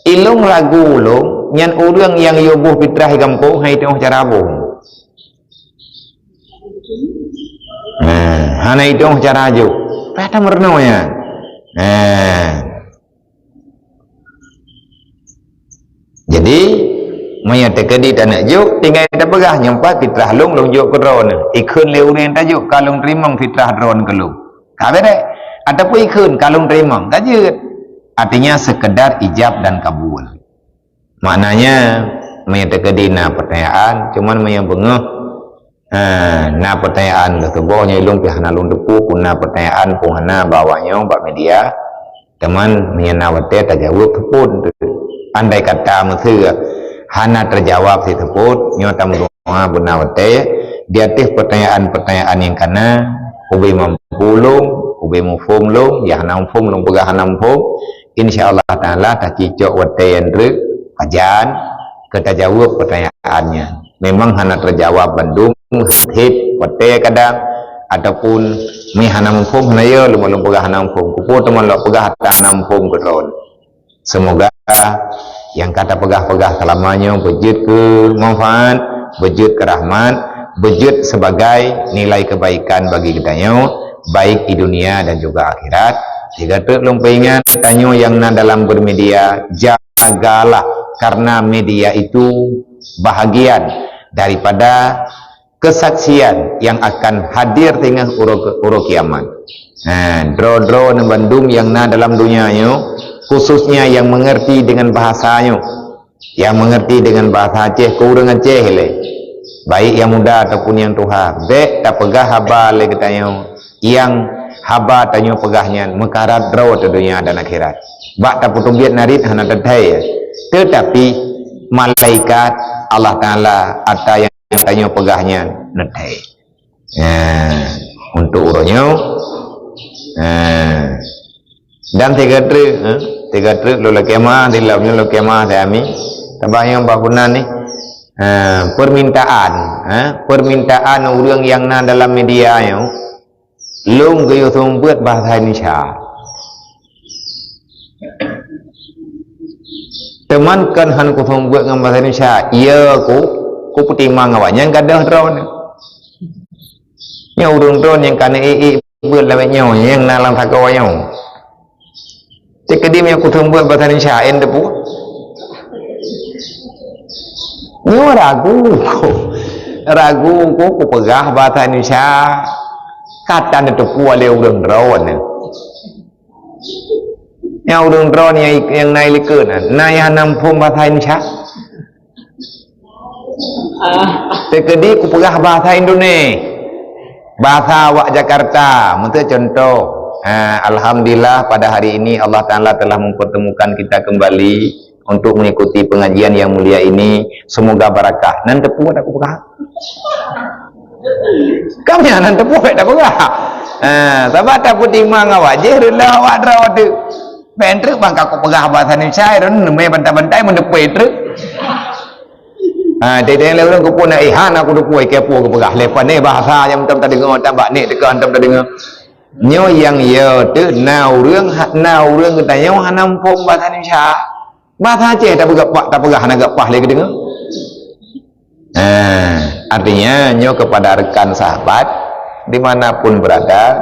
Ilung lagu lu. Yang orang yang yobuh fitrah di kampung, hai tengok cara boh. Hana itu cara aja. Pada merno ya. Jadi maya tekedi tanah juk tinggal kita pegah nyampat fitrah long juk ke drone. Ikun le urang tajuk kalung terima fitrah drone ke lu. Ka bere ataupun ikun kalung terima tajuk. Artinya sekedar ijab dan kabul. Maknanya maya tekedi na pertanyaan cuman maya bengah na pertanyaan le tebohnya ilung pihana lung depu kuna pertanyaan puhana bawanya bak media teman menyana wate terjawab tepun andai kata mesir hana terjawab si teput nyotam doa buna wate dia teh pertanyaan-pertanyaan yang kana ubi mampulung ubi mufum lung ya hana mufum lung pegah hana mufum insyaallah taala tak cicok wate yang rek kajian kita jawab pertanyaannya memang hana terjawab bandung hit wate kadang ataupun mi hana mufum naya lumulung pegah hana mufum kupu teman lo pegah hana mufum kedron semoga yang kata pegah-pegah selamanya berjud ke manfaat berjud ke rahmat berjud sebagai nilai kebaikan bagi kitanya baik di dunia dan juga akhirat jika terlum ingat tanyo yang dalam bermedia jagalah karena media itu bahagian daripada kesaksian yang akan hadir tengah uro kiamat. Dro-dro dan Bandung yang dalam dunianya, khususnya yang mengerti dengan bahasanya, yang mengerti dengan bahasa Aceh, kurang Aceh le. Baik yang muda ataupun yang tua, dek tak pegah haba le katanya, yang haba tanyo pegahnya mekarat dro di dunia dan akhirat. Bak tak putung biat narit hana tadai. Tetapi malaikat Allah Taala ada yang tanya pegahnya nedai untuk urunya dan tiga truk lola kemah di dalamnya lola kemah kami tabayang bahunan ni permintaan orang yang dalam media yang lung gayo buat bahasa Indonesia teman kan han ku buat dengan bahasa Indonesia iya ku petimang awaknya yang kadah drone yang urung drone yang kana buat lawaknya yang nalang takawanya cek dia ku buat bahasa Indonesia en depu nyo ragu ku pegah bahasa Indonesia kata depu ale urung drone yang urung drone yang naik likun naik nampung bahasa Indonesia sekedi ku pegah bahasa Indonesia bahasa awak Jakarta untuk contoh Alhamdulillah pada hari ini Allah Ta'ala telah mempertemukan kita kembali untuk mengikuti pengajian yang mulia ini. Semoga barakah. Nan tepuk tak pegah. Kami nan tepuk tak pegah. Sebab tak putih mangawak je rendah awak draw tu. Pentruk bang aku pegah bahasa Indonesia ron nemai bantai-bantai mendepoi truk. Dia orang ku pun nak ihan aku depoi kepo ke pegah. Lepas ni bahasa yang entam tak dengar tambah ni dekat entam tak dengar. Nyo yang ya tu nauរឿងkita nyo hanampung bahasa Indonesia. Bahasa Aceh tak pegah nak gak pah lagi dengar. Artinya nyo kepada rekan sahabat dimanapun berada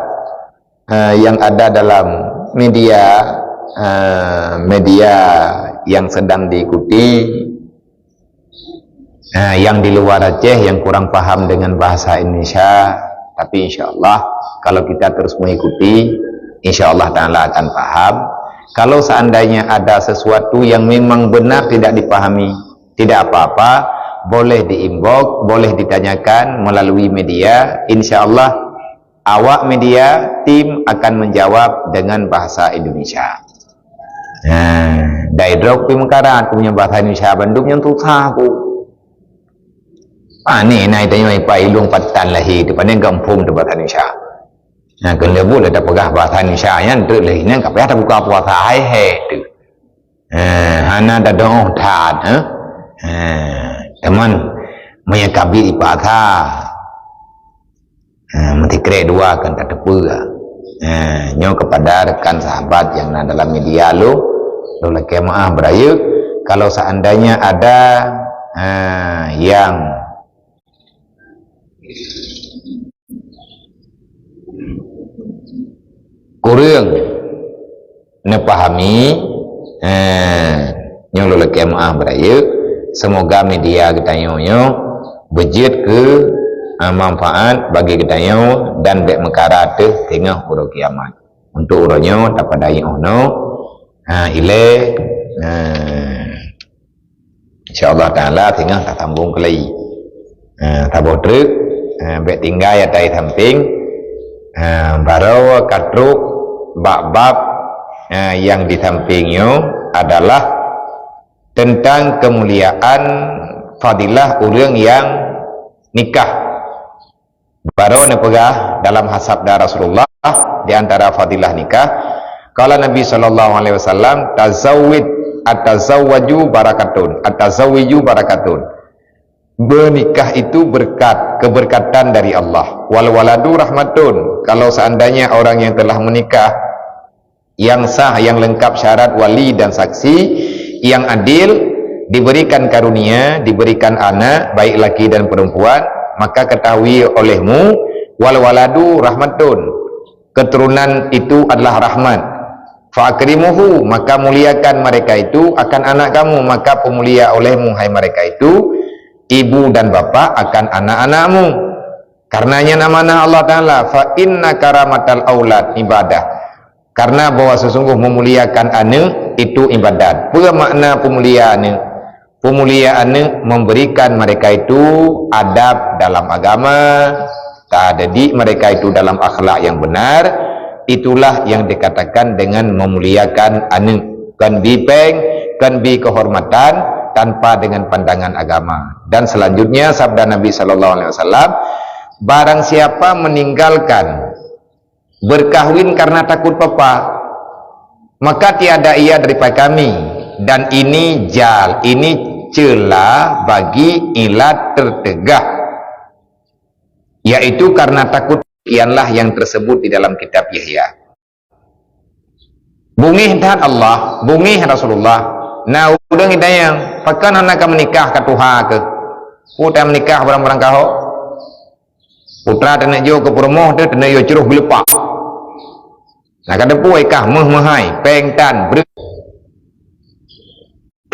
yang ada dalam media yang sedang diikuti, yang di luar Aceh yang kurang paham dengan bahasa Indonesia, tapi insyaAllah kalau kita terus mengikuti, insyaAllah Ta'ala akan paham. Kalau seandainya ada sesuatu yang memang benar tidak dipahami, tidak apa-apa, boleh diinbox, boleh ditanyakan melalui media. InsyaAllah awak media, tim akan menjawab dengan bahasa Indonesia. Dari drop pi Mekaran aku punya bahasa Indonesia Bandung yang susah aku. Ni naik tanya apa ilung patan lahi tu pandai kampung tu bahasa Indonesia. Kena boleh tak pegah bahasa Indonesia yang tu lahi nang kapeh tak buka puasa hai tu. Hana dah dong tat teman menyakabi bahasa. Mesti kira dua kan tak tepu. Nyo kepada rekan sahabat yang dalam media lu lagi maaf beraya kalau seandainya ada yang kurang nepahami, nyo lagi maaf beraya. Semoga media kita nyo bejit ke manfaat bagi kita nyo dan bek mekara teh tengah uro kiamat untuk uronyo dapat dai ono ile insyaallah taala tengah tak sambung kelai tabo truk bek tinggal ya tai samping baru katruk bab-bab yang di sampingnya adalah tentang kemuliaan fadilah orang yang nikah. Baru nepegah dalam hasabda Rasulullah di antara fadilah nikah. Kalau Nabi SAW tazawwid at-tazawwaju barakatun, at-tazawwiju barakatun. Bernikah itu berkat, keberkatan dari Allah. Wal waladu rahmatun. Kalau seandainya orang yang telah menikah yang sah, yang lengkap syarat wali dan saksi, yang adil, diberikan karunia, diberikan anak baik laki dan perempuan, maka ketahui olehmu wal waladu rahmatun, keturunan itu adalah rahmat. Fa'akrimuhu, maka muliakan mereka itu akan anak kamu, maka pemulia olehmu hai mereka itu ibu dan bapa akan anak-anakmu. Karenanya namanya Allah Ta'ala fa inna karamatal aulad ibadah, karena bahwa sesungguh memuliakan anak itu ibadat. Apa makna pemuliaan? Pemuliaan memberikan mereka itu adab dalam agama, didik mereka itu dalam akhlak yang benar. Itulah yang dikatakan dengan memuliakan anak. Kan bipeng, kan bi kehormatan tanpa dengan pandangan agama. Dan selanjutnya sabda Nabi SAW, barang siapa meninggalkan berkahwin karena takut papa, maka tiada ia daripada kami. Dan ini ini celah bagi ilat tertegah, yaitu karena takut. Ianlah yang tersebut di dalam kitab Yahya. Bungih dan Allah, bungih Rasulullah. Nah, udah kita yang pakan anak menikah ke Tuhan ke, putra menikah barang-barang kau, putra tenak jo ke perumoh tu tenak jo ceruh gelepak. Nah, kada puai kah meh-mehai, pengtan, ber.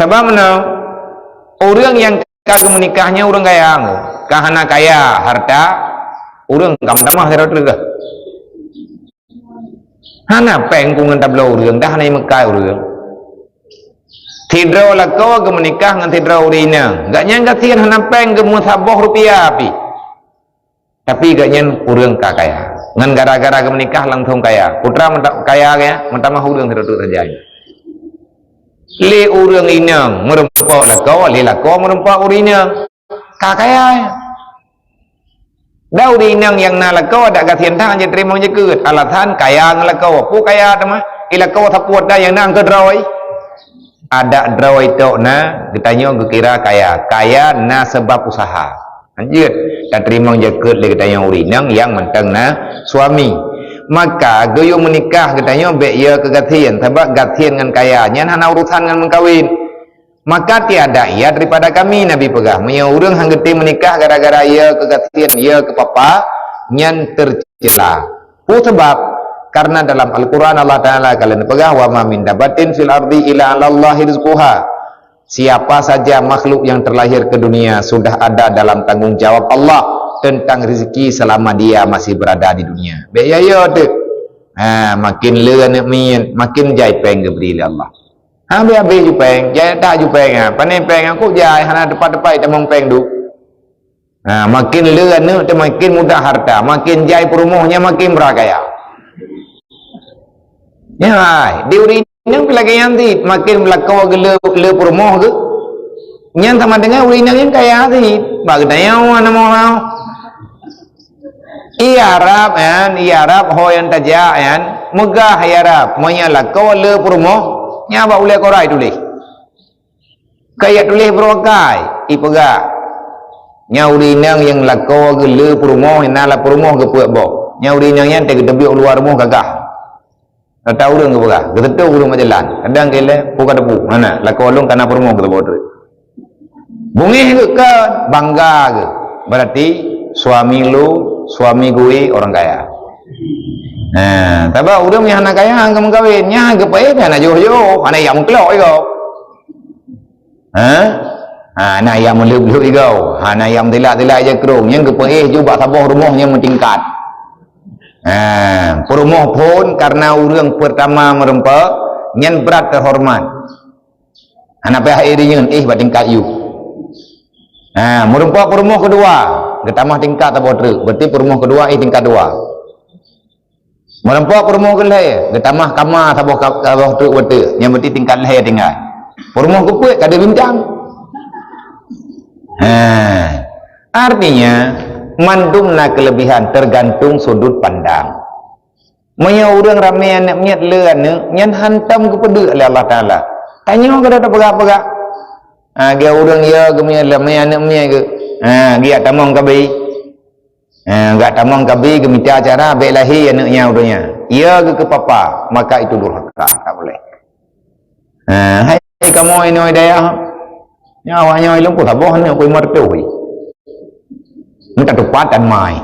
Sebab mana orang yang kagak menikahnya orang kaya angu, kahana kaya harta. Urang kam damah saya rata. Hana pengkungan tablo urang dah nai Mekah urang. Tidro lako ke menikah ngan tidro urina. Gak nyangka sian hana peng ke musabah rupiah api. Tapi gak nyen urang kakaya. ngan gara-gara ke menikah langsung kaya putra kaya ya mentama hurung terus terjadi le urang inang merempak lako le lako merempak urinang kakaya dah urinang yang na lako ada kasihan tang je terima je ke alasan kaya ngalako pu kaya tema ilako tapuat dah yang nang ke droi ada droi tok na ditanya kira kaya na sebab usaha lanjut tak terima je ke le ditanya urinang yang mentang na suami maka goyo menikah katanya baik ia kegatian sebab gatian dengan kayanya hana urusan dengan mengkawin maka tiada ia daripada kami Nabi pegah punya urang hang geti menikah gara-gara ia kegatian ia ke papa nyan tercela sebab karena dalam Al-Quran Allah Ta'ala kalian pegah wa ma min dabatin fil ardi ila Allahi rizquha siapa saja makhluk yang terlahir ke dunia sudah ada dalam tanggungjawab Allah tentang rezeki selama dia masih berada di dunia. Biaya tu. Makin le nak min, makin jai peng ke beri Allah. Habis ju peng, jai tak ju peng Pandai peng aku jai hana depan-depan temong peng du. Makin le ni tu makin mudah harta, makin jai perumuhnya makin berakaya. Ya, di urinang pelagi nanti makin belakau ke le perumuh ke. Nyan sama dengan urinang yang kaya ti. Bagdanya mana mau. Iya Arab hoyan taja yan megah ya Arab monya lako le perumuh nya ba ule korai tulis kaya tulis berokai ipega nya urinang yang lako ke le perumuh na la perumuh ke puak bo nya urinang yan te debi luar rumah gagah tahu urang ke pega getetu urang majalan kadang kele puka debu mana lako long kana perumuh ke bo bungih ke bangga ke berarti suami lu suami gue orang kaya. Tapi udah punya anak kaya angkat mengkawinnya kepae anak jauh-jauh, anak yang kelok iko. Anak yang meluk-luk iko, anak yang tilak-tilak je kerung, yang kepae juga sabah rumahnya mentingkat. Perumah pun karena orang pertama merempak, nyen berat terhormat. Anak pihak irinya bertingkat you. Merempak perumah kedua. Ketamah tingkat tak boleh berarti perumuh kedua tingkat dua merempak perumuh kelai ketamah kamar tak boleh tu betul yang berarti tingkat lahir tinggal perumuh keput kada bincang artinya mandumna kelebihan tergantung sudut pandang maya orang ramai anak miat lean nyan hantam kepada oleh Allah Ta'ala tanya kada tak pegak-pegak dia orang ya kemia lamai anak miat ke dia tamang kabi enggak tamang kabi ke minta acara baik lahir anaknya udahnya ia ke papa maka itu durhaka tak boleh hai kamu ini daya nyawanya ilmu tak bohong aku mertu minta tupatan mai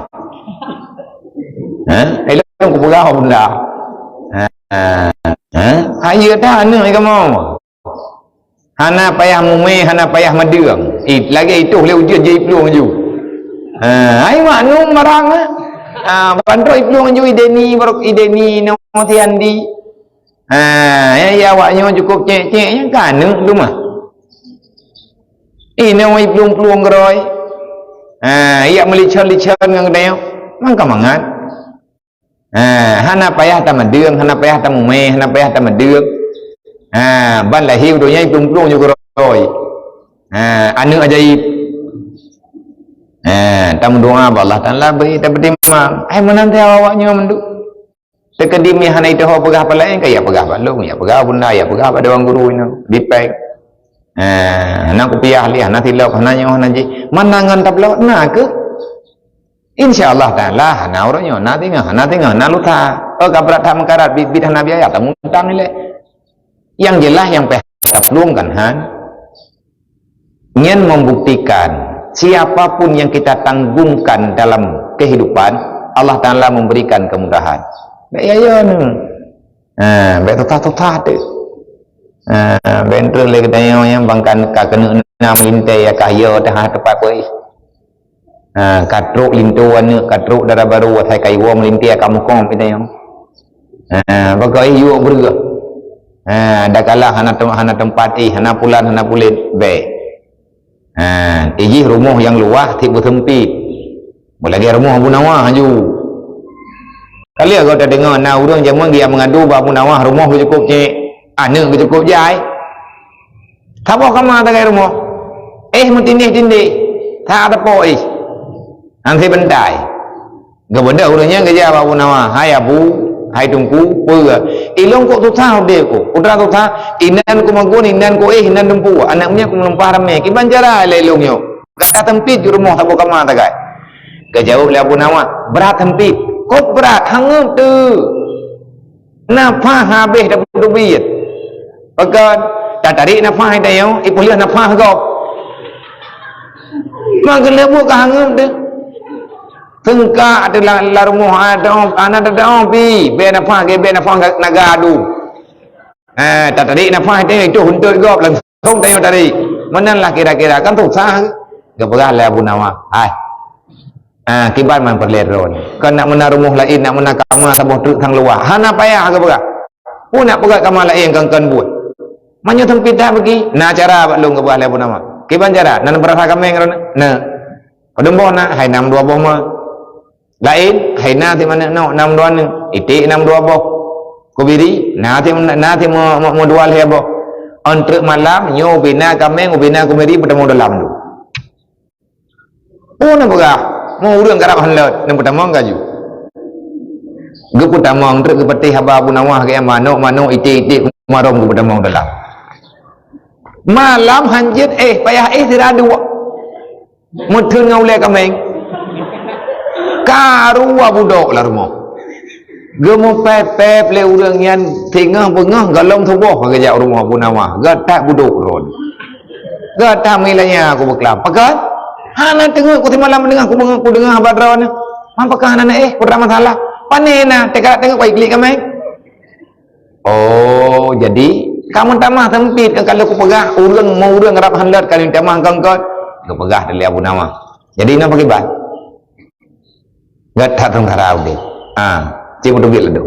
ilmu ku pegah benda ayo dah anak kamu hana payah mume hana payah madang lagi itu boleh ujian je peluang ju ai maknum marang bandro peluang ju ideni barok ideni no tiandi ya awaknya cukup cek-cek yang kan lu mah ini wei peluang geroi ia melicon-licon dengan dia mangka mangat hana payah ta madang hana payah ta mume hana payah ta madang ban lahir donya peluang ju geroi anu ajaib tamu doa Allah Ta'ala beri tapi memang menanti awaknya menduk terkedim ya hana itu pegah pala yang kaya pegah balung ya pegah bunda ya pegah pada orang guru ini dipek nak kupiah lihat nanti lok hananya hanaji manangan tablok nak ke insyaallah Ta'ala hana orangnya nanti ngah naluta kabrat tak mengkarat bid hana biaya tak mungkin nilai yang jelas yang peh tablung kan ingin membuktikan siapapun yang kita tanggungkan dalam kehidupan Allah Ta'ala memberikan kemudahan ya baik tutah-tutah tu bentrel lagi tanya yang bangkan kena enam lintai ya kaya dah tepat poi katruk lintuan katruk darah baru saya kaiwa melintai kamu kong kita yang bagai you bergerak dah kalah hana tempat hana pulan hana pulit baik iji rumah yang luas tiba sempit boleh lagi rumah Abu Nawah ju Kali kau dah dengar nah orang zaman dia mengadu babu nawah rumah cukup cik. Anak cukup jai. Tak apa kamar tak rumah. Mentindih-tindih. Tak ada apa nanti bentai. Gak benda orangnya kerja babu nawah. Hai abu, hai tungku, pura. Ilong kok tu tahu dia ko. Putra tu tahu. Inan ko magun, inan ko inan tempu. Anaknya ko melumpah ramai. Kiban cara lelongnya. Kata tempit di rumah tak apa kamar tak kai. Kejauh le abu nawah. Berat tempit. Kok berat hangum tu. Nafah habis dah duit. Pakat tak tarik nafah dah yo, ipuliah nafah kau. Maka lebu ka hangum tu. Tengkak adalah la rumah ada anak ada pi, be nafah ke be nafah nagadu. Tak tarik nafah itu untuk gop langsung tanya tarik. Mana lah kira-kira kan tu sah. Gabrah le abu nawah. Hai. Kibat man perleron. Kan nak menaruh rumah lain, nak menak kamar tabuh truk tang luar. Hana payah ke berak. Pun nak berak kamar lain kan buat. Manyo tempit dah bagi. Nah cara bak long ke buah lebu nama. Kiban cara nan berasa kameng ron. Nah. Padembo nak hai 62 boh mah. Lain hai na ti mana no 62 ni. Itik 62 boh. Kubiri na ti mo dual he boh. Entre malam nyo bina kameng ubina kumiri bertemu dalam tu. Oh nak berak. Mau urang garap hanlat nan pertama gaju. Ge pertama untuk ke peti haba abu nawah ke mano itik marom ke pertama dalam. Malam hanjit payah tiradu. Mudun ngaule kameng. Karu budok lah rumah. Ge mo pep le urang yan tengah bengah galong tubuh ke jak rumah abu nawah. Ge tak budok ron. Ge tak milanya aku berkelam. Pakat hana tengok aku malam mendengar aku dengar habar ni. Apakah hana putra masalah? Panena tengok baik klik kami. Oh, jadi kamu tamah tempit kalau aku pegah mau urang ngarap handlat kalau tamah kangkot. Aku pegah dari abu nawah. Jadi nak pakai ban. Gat tak tengkarau deh. Cik budu biat ledo.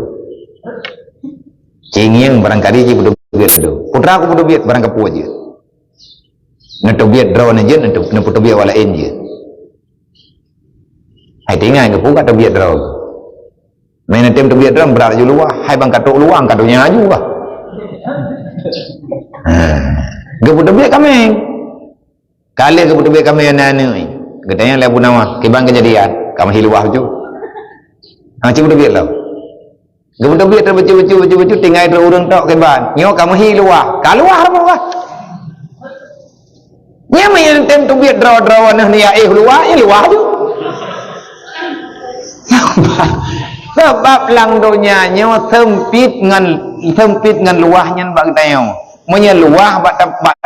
Cinging barangkali cik budu biat ledo. Putra aku budu biat barang kapu aja. Nanti biar draw aja, nanti biar wala je. Hai tinggal ke pun kata biar draw. Main nanti biar draw berat je luar. Hai bang katuk luar, katuknya aju lah. Keputu biar kami. Kali keputu biar kami anak-anak ni. Katanya lebu nama, kibang kejadian. Kamu hiluah tu. Cik budu biar lah. Keputu biar terbecu, tinggal itu urang tok kibang. Nyo kamu hiluah. Kaluah apa? Nya main tem tu biar draw ni luar je. Sebab lang donya nyo sempit ngan luahnya bak tayo. Monya luah bak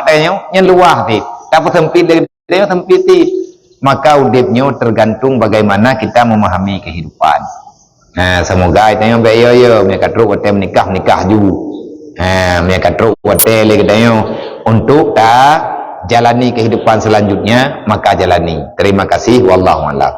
tayo, nya luah ti. Tapi sempit dia sempit ti. Maka udipnya tergantung bagaimana kita memahami kehidupan. Semoga tayo bayo mereka terus hotel nikah juga. Mereka terus hotel lagi tayo untuk jalani kehidupan selanjutnya, maka jalani. Terima kasih, wallahu a'lam.